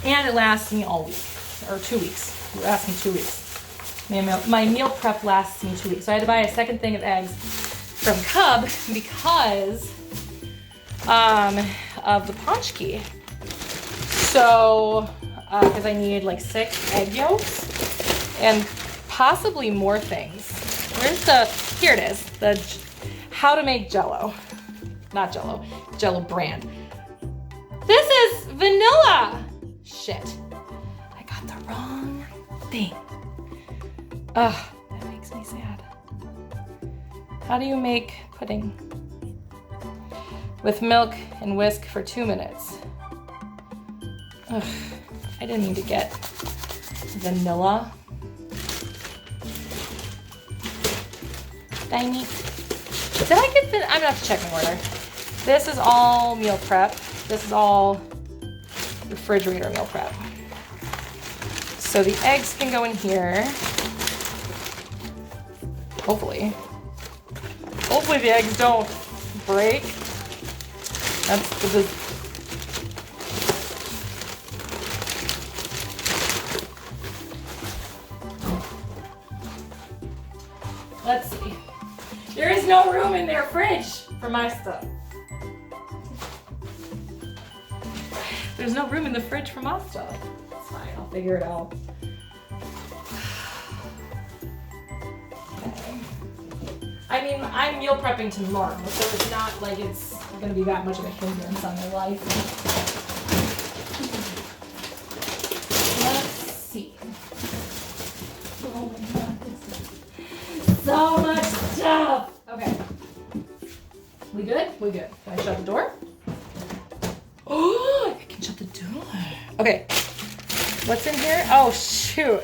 And it lasts me all week, or 2 weeks. It lasts me 2 weeks. My meal prep lasts me 2 weeks. So I had to buy a second thing of eggs from Cub because of the punchki. So, because I need like 6 egg yolks and possibly more things. Here it is, the how to make Jello. Not Jello, Jello brand. This is vanilla. Shit, I got the wrong thing. Ugh, that makes me sad. How do you make pudding? With milk and whisk for 2 minutes. Ugh, I didn't need to get vanilla. Dang it. Did I get I'm gonna have to check my order. This is all meal prep. This is all refrigerator meal prep. So the eggs can go in here. Hopefully. Hopefully the eggs don't break. That's the Let's see. There is no room in their fridge for my stuff. There's no room in the fridge for my stuff. It's fine, I'll figure it out. Okay. I mean, I'm meal prepping tomorrow, so it's not like it's gonna be that much of a hindrance on my life. Let's see. Oh my god, this is so much stuff. Okay. We good? We good. Can I shut the door? Oh, I can shut the door. Okay. What's in here? Oh, shoot.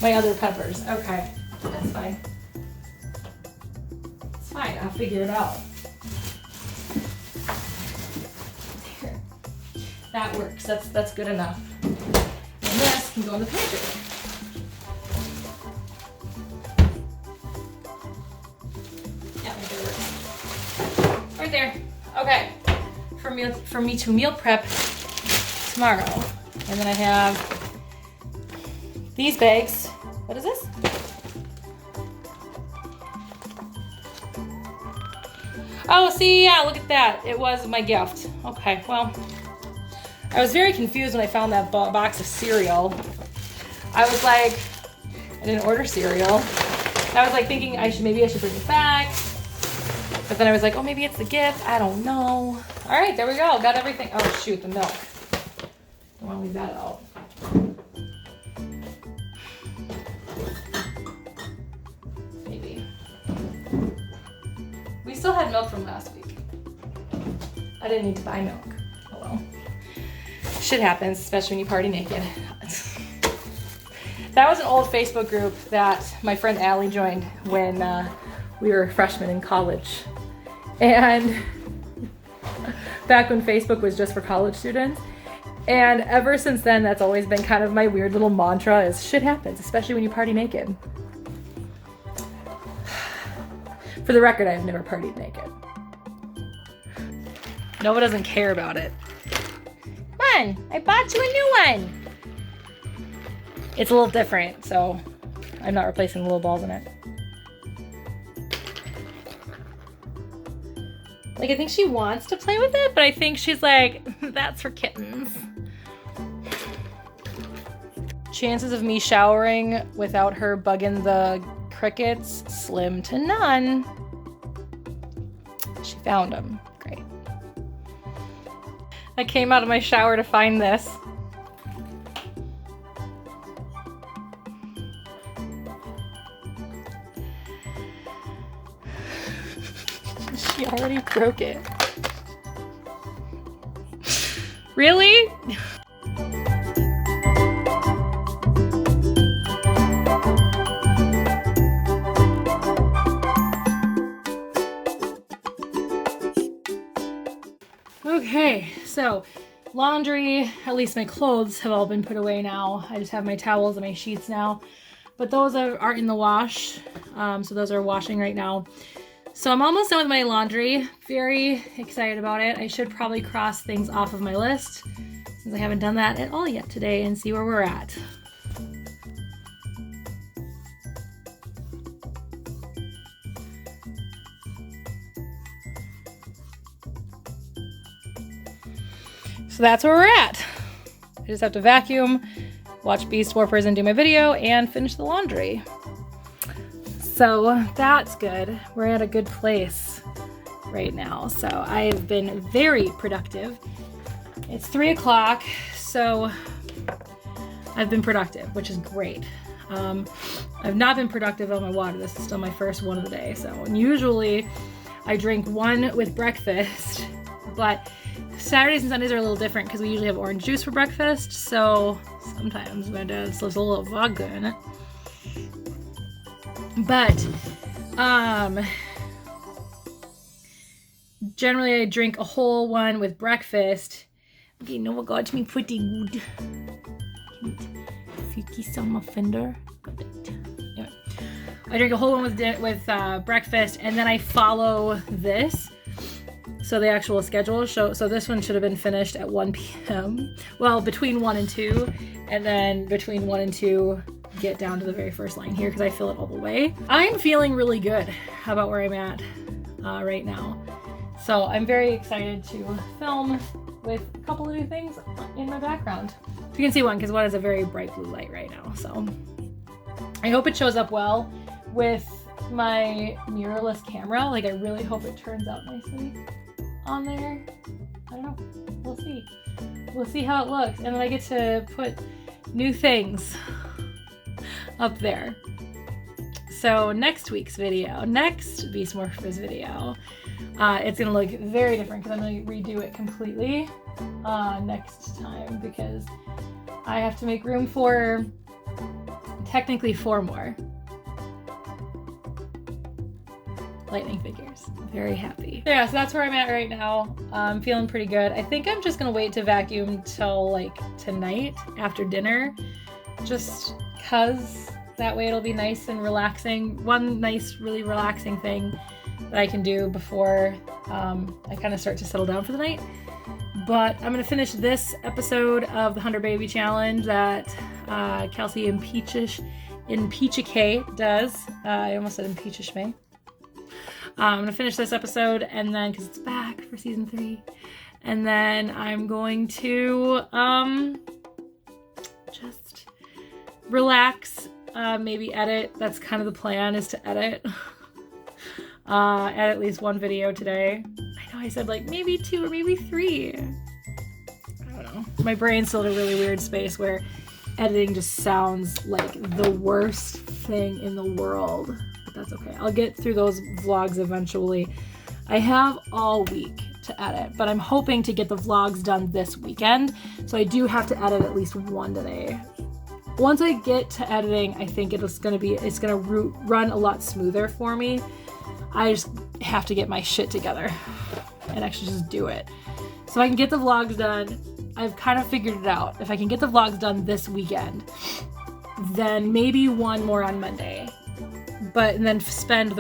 My other peppers. Okay. That's fine. It's fine. I'll figure it out. There. That works. That's good enough. And this can go in the pantry. there. Okay, for me to meal prep tomorrow. And then I have these bags. What is this? Oh, see, yeah, look at that. It was my gift. Okay, well, I was very confused when I found that box of cereal. I was like, I didn't order cereal. I was like thinking maybe I should bring it back. But then I was like, oh, maybe it's the gift. I don't know. All right, there we go. Got everything. Oh, shoot, the milk. Don't want to leave that out. Maybe. We still had milk from last week. I didn't need to buy milk. Oh well. Shit happens, especially when you party naked. That was an old Facebook group that my friend Allie joined when we were freshmen in college. And back when Facebook was just for college students. And ever since then, that's always been kind of my weird little mantra is shit happens, especially when you party naked. For the record, I've never partied naked. Nova doesn't care about it. Come on, I bought you a new one. It's a little different, so I'm not replacing the little balls in it. Like, I think she wants to play with it, but I think she's like, that's for kittens. Chances of me showering without her bugging the crickets, slim to none. She found them. Great. I came out of my shower to find this. She already broke it. Really? Okay, so laundry, at least my clothes have all been put away now. I just have my towels and my sheets now, but those are in the wash. So those are washing right now. So I'm almost done with my laundry. Very excited about it. I should probably cross things off of my list since I haven't done that at all yet today and see where we're at. So that's where we're at. I just have to vacuum, watch Beast War Prison do my video, and finish the laundry. So that's good. We're at a good place right now. So I've been very productive. It's 3 o'clock, so I've been productive, which is great. I've not been productive on my water. This is still my first one of the day. So usually I drink one with breakfast, but Saturdays and Sundays are a little different because we usually have orange juice for breakfast. So sometimes my dad slips a little vodka in it. But generally I drink a whole one with breakfast. Okay, Nova got me pretty good. Fiki on my fender. Anyway, I drink a whole one with breakfast, and then I follow this. So the actual schedule so this one should have been finished at 1 p.m. Well, between 1 and 2, and then between 1 and 2 get down to the very first line here because I fill it all the way. I'm feeling really good about where I'm at right now. So I'm very excited to film with a couple of new things in my background. You can see one because one is a very bright blue light right now. So I hope it shows up well with my mirrorless camera. Like, I really hope it turns out nicely on there. I don't know. We'll see. We'll see how it looks. And then I get to put new things up there. So next week's video, next Beast Morphers video, it's gonna look very different because I'm gonna redo it completely next time because I have to make room for technically 4 more lightning figures. I'm very happy. Yeah, so that's where I'm at right now. I'm feeling pretty good. I think I'm just gonna wait to vacuum till like tonight after dinner, just cause that way it'll be nice and relaxing. One nice, really relaxing thing that I can do before I kind of start to settle down for the night. But I'm gonna finish this episode of the 100 Baby Challenge that Kelsey in Peachake does. I almost said in Peachish May. I'm gonna finish this episode, and then because it's back for season 3, and then I'm going to just relax, maybe edit. That's kind of the plan, is to edit. Edit at least one video today. I know I said like maybe 2 or maybe 3. I don't know. My brain's still in a really weird space where editing just sounds like the worst thing in the world. But that's okay. I'll get through those vlogs eventually. I have all week to edit, but I'm hoping to get the vlogs done this weekend. So I do have to edit at least one today. Once I get to editing, I think it's gonna run a lot smoother for me. I just have to get my shit together and actually just do it. So I can get the vlogs done. I've kind of figured it out. If I can get the vlogs done this weekend, then maybe one more on Monday. And then spend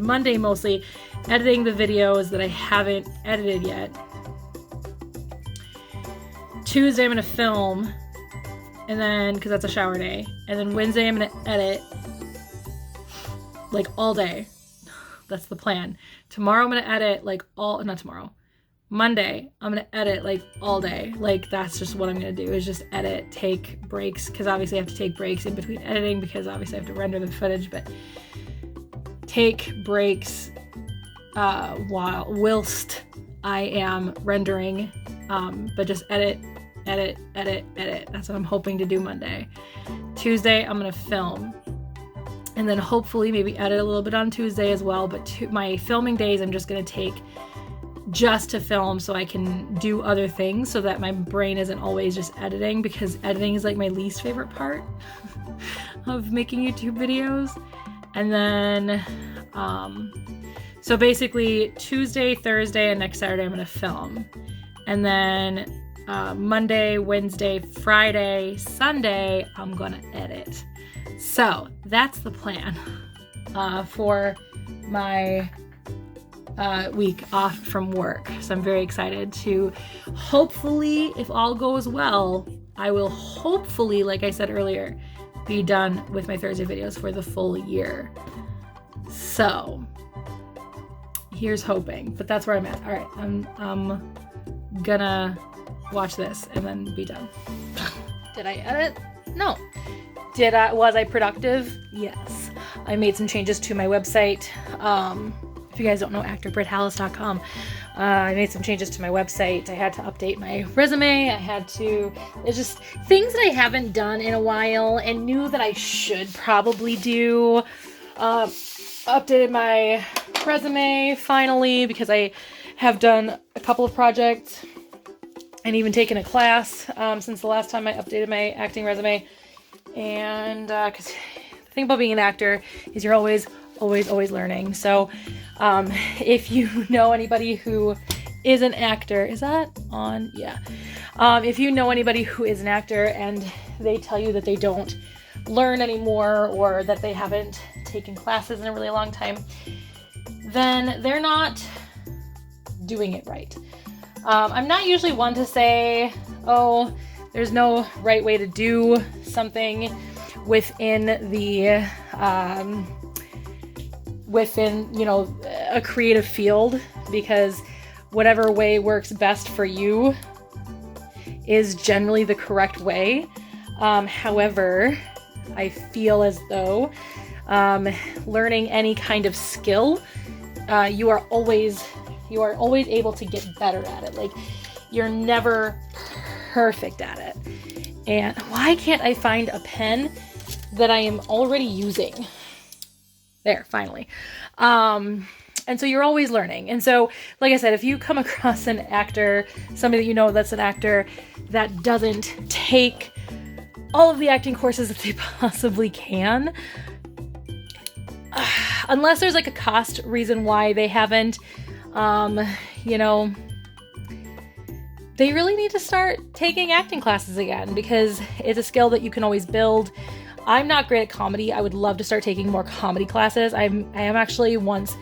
Monday mostly editing the videos that I haven't edited yet. Tuesday I'm gonna film, and then, because that's a shower day, and then Wednesday I'm gonna edit like all day. That's the plan. Tomorrow I'm gonna edit like Monday I'm gonna edit like all day. Like that's just what I'm gonna do, is just edit, take breaks, because obviously I have to take breaks in between editing because obviously I have to render the footage, but take breaks whilst I am rendering, but just edit. That's what I'm hoping to do Monday. Tuesday I'm gonna film, and then hopefully maybe edit a little bit on Tuesday as well, but my filming days I'm just gonna take just to film so I can do other things, so that my brain isn't always just editing, because editing is like my least favorite part of making YouTube videos. And then so basically Tuesday, Thursday, and next Saturday I'm gonna film, and then Monday, Wednesday, Friday, Sunday I'm gonna edit. So that's the plan for my week off from work. So I'm very excited to, hopefully, if all goes well, I will hopefully, like I said earlier, be done with my Thursday videos for the full year. So here's hoping, but that's where I'm at. All right, I'm gonna watch this and then be done. Did I edit? No. Was I productive? Yes. I made some changes to my website. If you guys don't know, actorbritthallis.com. I made some changes to my website. I had to update my resume. It's just things that I haven't done in a while and knew that I should probably do. Updated my resume finally, because I have done a couple of projects and even taken a class since the last time I updated my acting resume. And because the thing about being an actor is you're always learning. So if you know anybody who is an actor, is that on? Yeah. If you know anybody who is an actor and they tell you that they don't learn anymore, or that they haven't taken classes in a really long time, then they're not doing it right. I'm not usually one to say, oh, there's no right way to do something within the a creative field, because whatever way works best for you is generally the correct way. However, I feel as though learning any kind of skill, you are always able to get better at it. Like, you're never perfect at it. And why can't I find a pen that I am already using? There, finally. And so you're always learning. And so, like I said, if you come across an actor, somebody that you know that's an actor that doesn't take all of the acting courses that they possibly can, unless there's like a cost reason why they haven't, they really need to start taking acting classes again, because it's a skill that you can always build. I'm not great at comedy. I would love to start taking more comedy classes. I am actually once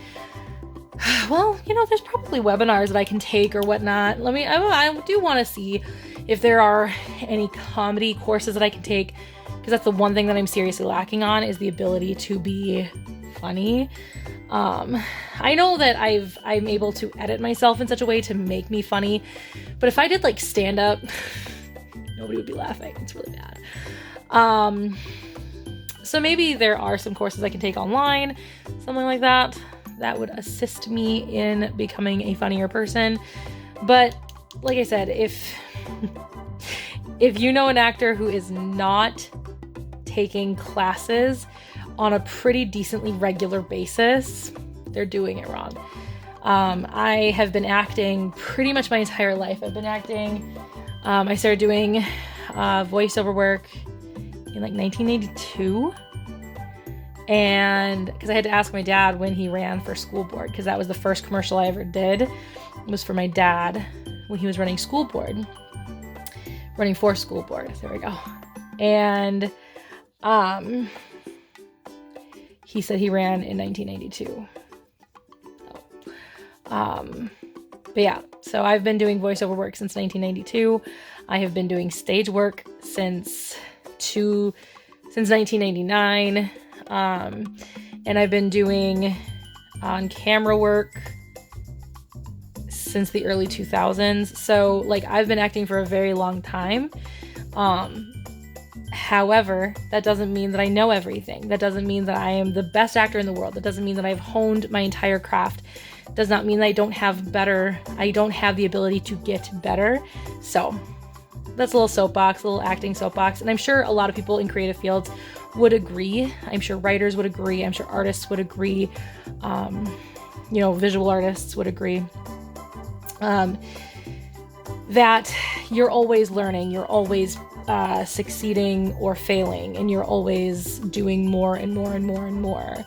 well, you know, there's probably webinars that I can take or whatnot. I do want to see if there are any comedy courses that I can take, because that's the one thing that I'm seriously lacking on, is the ability to be funny. I know that I'm able to edit myself in such a way to make me funny, but if I did like stand up, nobody would be laughing. It's really bad. So maybe there are some courses I can take online, something like that would assist me in becoming a funnier person. But like I said, if you know an actor who is not taking classes on a pretty decently regular basis, they're doing it wrong. I have been acting pretty much my entire life. I've been acting. I started doing voiceover work in like 1982. And because I had to ask my dad when he ran for school board, because that was the first commercial I ever did. It was for my dad when he was running school board. Running for school board. There we go. And he said he ran in 1992. But yeah, so I've been doing voiceover work since 1992. I have been doing stage work since 1999. And I've been doing on-camera work since the early 2000s. So, like, I've been acting for a very long time. However, that doesn't mean that I know everything. That doesn't mean that I am the best actor in the world. That doesn't mean that I've honed my entire craft. Does not mean that I don't have the ability to get better. So, that's a little acting soapbox. And I'm sure a lot of people in creative fields would agree. I'm sure writers would agree. I'm sure artists would agree. Visual artists would agree. That you're always learning, you're always succeeding or failing, and you're always doing more and more and more and more.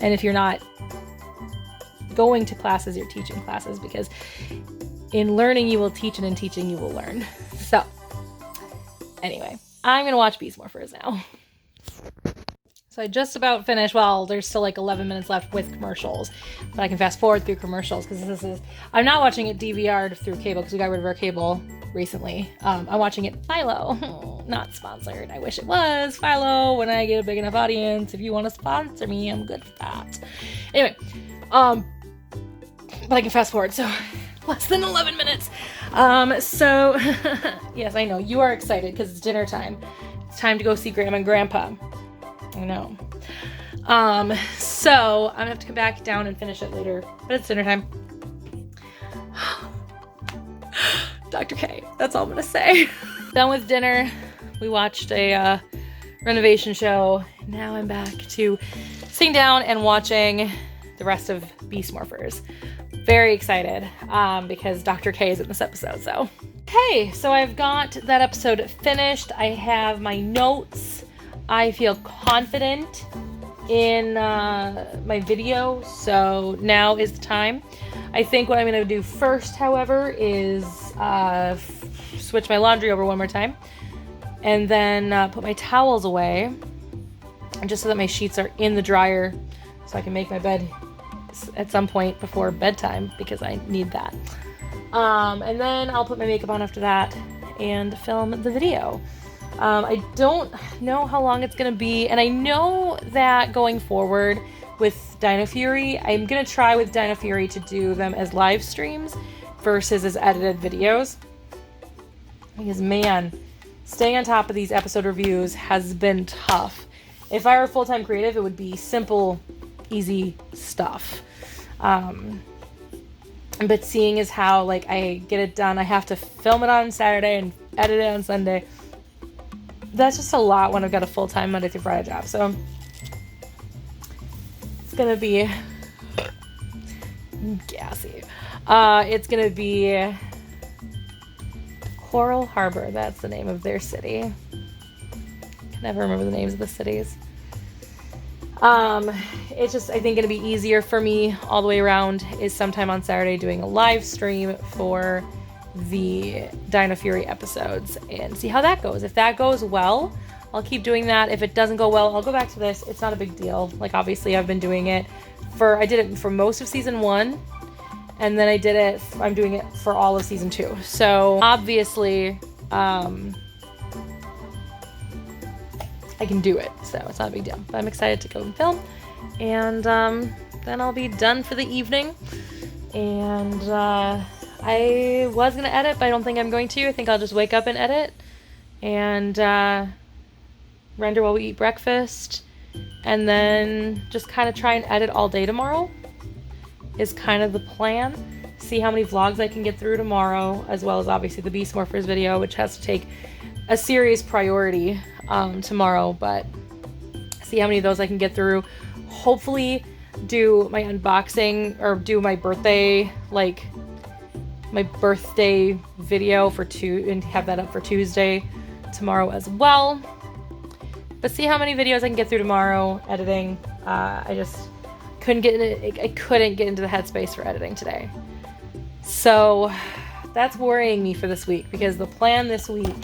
And if you're not going to classes, you're teaching classes, because in learning you will teach, and in teaching you will learn. So anyway, I'm gonna watch Beast Morphers now. So I just about finished. Well, there's still like 11 minutes left with commercials, but I can fast forward through commercials because I'm not watching it DVR'd through cable because we got rid of our cable recently. I'm watching it Philo. Not sponsored. I wish it was. Philo, when I get a big enough audience, if you want to sponsor me, I'm good for that. Anyway, but I can fast forward, so less than 11 minutes. So yes, I know you are excited because it's dinner time. It's time to go see Grandma and Grandpa. I know. So I'm gonna have to come back down and finish it later, but it's dinner time. Dr. K, that's all I'm gonna say. Done with dinner. We watched a renovation show. Now I'm back to sitting down and watching the rest of Beast Morphers. Very excited because Dr. K is in this episode. So, okay, so I've got that episode finished. I have my notes. I feel confident in my video, so now is the time. I think what I'm going to do first, however, is switch my laundry over one more time, and then put my towels away, just so that my sheets are in the dryer, so I can make my bed at some point before bedtime, because I need that. And then I'll put my makeup on after that and film the video. I don't know how long it's going to be, and I know that going forward with Dino Fury, I'm going to try with Dino Fury to do them as live streams versus as edited videos. Because, man, staying on top of these episode reviews has been tough. If I were full-time creative, it would be simple, easy stuff. But seeing as how, like, I get it done, I have to film it on Saturday and edit it on Sunday. That's just a lot when I've got a full-time Monday through Friday job. So it's gonna be gassy. It's gonna be Coral Harbor. That's the name of their city. Can never remember the names of the cities. It's just, I think, gonna be easier for me all the way around is sometime on Saturday doing a live stream for the Dino Fury episodes and see how that goes. If that goes well, I'll keep doing that. If it doesn't go well, I'll go back to this. It's not a big deal. Like, obviously I've been doing it I did it for most of season 1, and then I'm doing it for all of season 2. So obviously, I can do it, so it's not a big deal. But I'm excited to go and film, and then I'll be done for the evening. And I was gonna edit, but I don't think I'm going to. I think I'll just wake up and edit, and render while we eat breakfast, and then just kind of try and edit all day tomorrow is kind of the plan. See how many vlogs I can get through tomorrow, as well as obviously the Beast Morphers video, which has to take a serious priority tomorrow, but see how many of those I can get through. Hopefully do my unboxing, or do my birthday, like my birthday video and have that up for Tuesday tomorrow as well. But see how many videos I can get through tomorrow editing. I just couldn't get into the headspace for editing today. So that's worrying me for this week, because the plan this week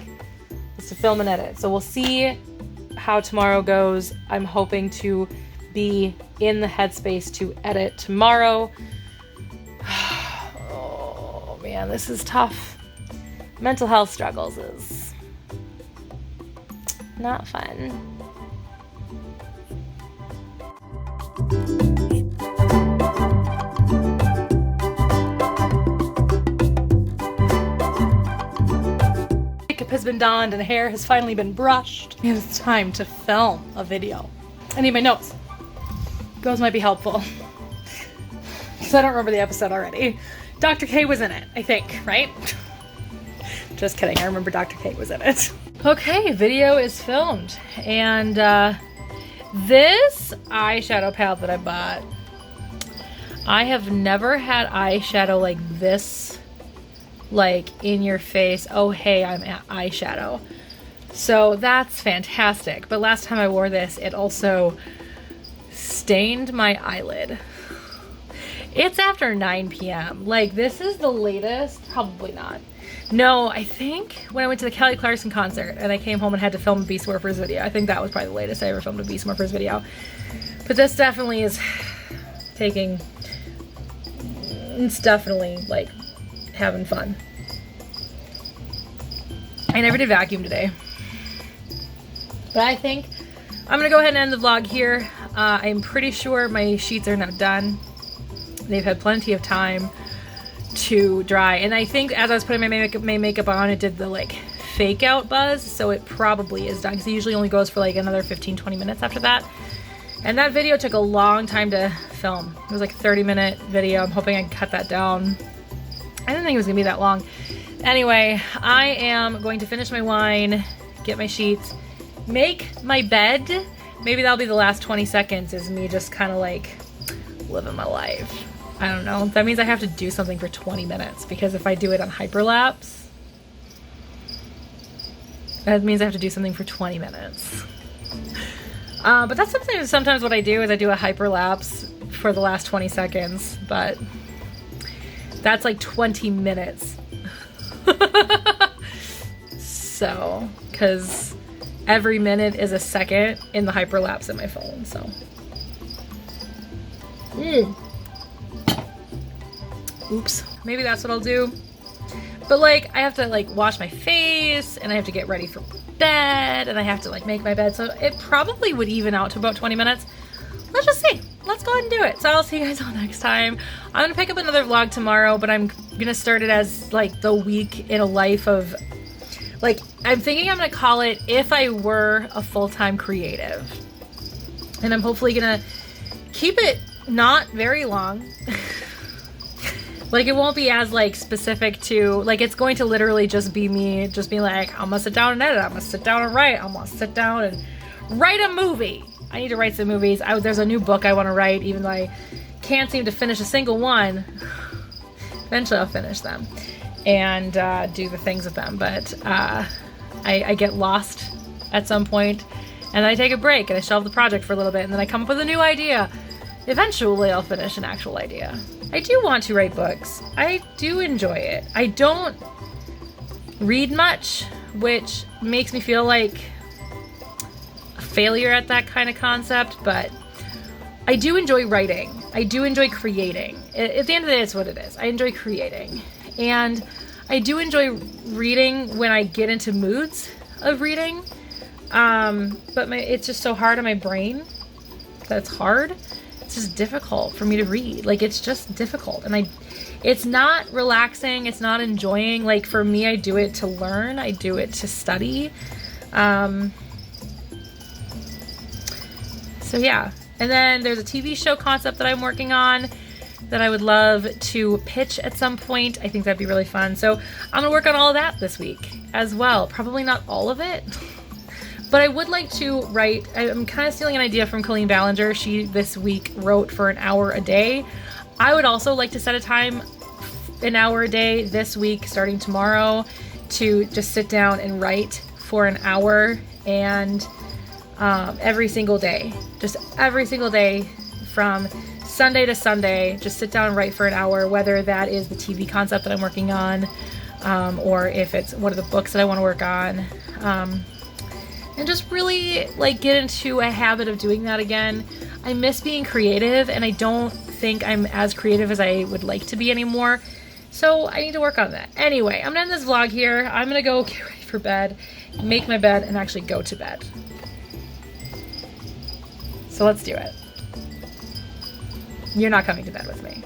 is to film and edit. So we'll see how tomorrow goes. I'm hoping to be in the headspace to edit tomorrow. Oh man, this is tough. Mental health struggles is not fun. Makeup has been donned and hair has finally been brushed. It's time to film a video. I need my notes. Those might be helpful, because I don't remember the episode already. Dr. K was in it, I think, right? Just kidding, I remember Dr. K was in it. Okay, video is filmed, and this eyeshadow palette that I bought, I have never had eyeshadow like this, like in your face, oh hey, I'm at eyeshadow. So that's fantastic. But last time I wore this, it also stained my eyelid. It's after 9 p.m. Like, this is the latest, probably not. No, I think when I went to the Kelly Clarkson concert and I came home and had to film a Beast Morphers video. I think that was probably the latest I ever filmed a Beast Morphers video. But this definitely is it's definitely like having fun. I never did vacuum today. But I think I'm gonna go ahead and end the vlog here. I'm pretty sure my sheets are not done. They've had plenty of time to dry, and I think as I was putting my makeup on, it did the like fake out buzz, so it probably is done, because it usually only goes for like another 15-20 minutes after that. And that video took a long time to film. It was like a 30-minute video. I'm hoping I can cut that down. I didn't think it was gonna be that long. Anyway, I am going to finish my wine, get my sheets, make my bed. Maybe that'll be the last 20 seconds, is me just kind of like living my life. I don't know. That means I have to do something for 20 minutes, because if I do it on hyperlapse, that means I have to do something for 20 minutes. But that's sometimes what I do is I do a hyperlapse for the last 20 seconds, but that's like 20 minutes. So, because every minute is a second in the hyperlapse in my phone, so. Oops. Maybe that's what I'll do. But like, I have to like wash my face, and I have to get ready for bed, and I have to like make my bed, so it probably would even out to about 20 minutes. Let's just see. Let's go ahead and do it. So I'll see you guys all next time. I'm gonna pick up another vlog tomorrow, but I'm gonna start it as like the week in a life of, like, I'm thinking I'm gonna call it If I Were a Full-Time Creative. And I'm hopefully gonna keep it not very long. Like, it won't be as like specific to, like, it's going to literally just be me just being like, I'm gonna sit down and edit, I'm gonna sit down and write, I'm gonna sit down and write a movie. I need to write some movies. There's a new book I want to write, even though I can't seem to finish a single one. Eventually I'll finish them and do the things with them, but I get lost at some point, and I take a break and I shelve the project for a little bit, and then I come up with a new idea. Eventually I'll finish an actual idea. I do want to write books. I do enjoy it. I don't read much, which makes me feel like failure at that kind of concept, but I do enjoy writing. I do enjoy creating. At the end of the day, it's what it is. I enjoy creating. And I do enjoy reading when I get into moods of reading. But it's just so hard on my brain. That's hard. It's just difficult for me to read. Like, it's just difficult. And it's not relaxing. It's not enjoying. Like, for me, I do it to learn. I do it to study. So yeah. And then there's a TV show concept that I'm working on that I would love to pitch at some point. I think that'd be really fun. So I'm gonna work on all of that this week as well. Probably not all of it, but I would like to write. I'm kind of stealing an idea from Colleen Ballinger. She this week wrote for an hour a day. I would also like to set a time, an hour a day this week, starting tomorrow, to just sit down and write for an hour, and every single day, just every single day from Sunday to Sunday, just sit down and write for an hour, whether that is the TV concept that I'm working on, or if it's one of the books that I want to work on, and just really like get into a habit of doing that again. I miss being creative, and I don't think I'm as creative as I would like to be anymore, so I need to work on that. Anyway, I'm gonna end this vlog here. I'm gonna go get ready for bed, make my bed, and actually go to bed. So let's do it. You're not coming to bed with me.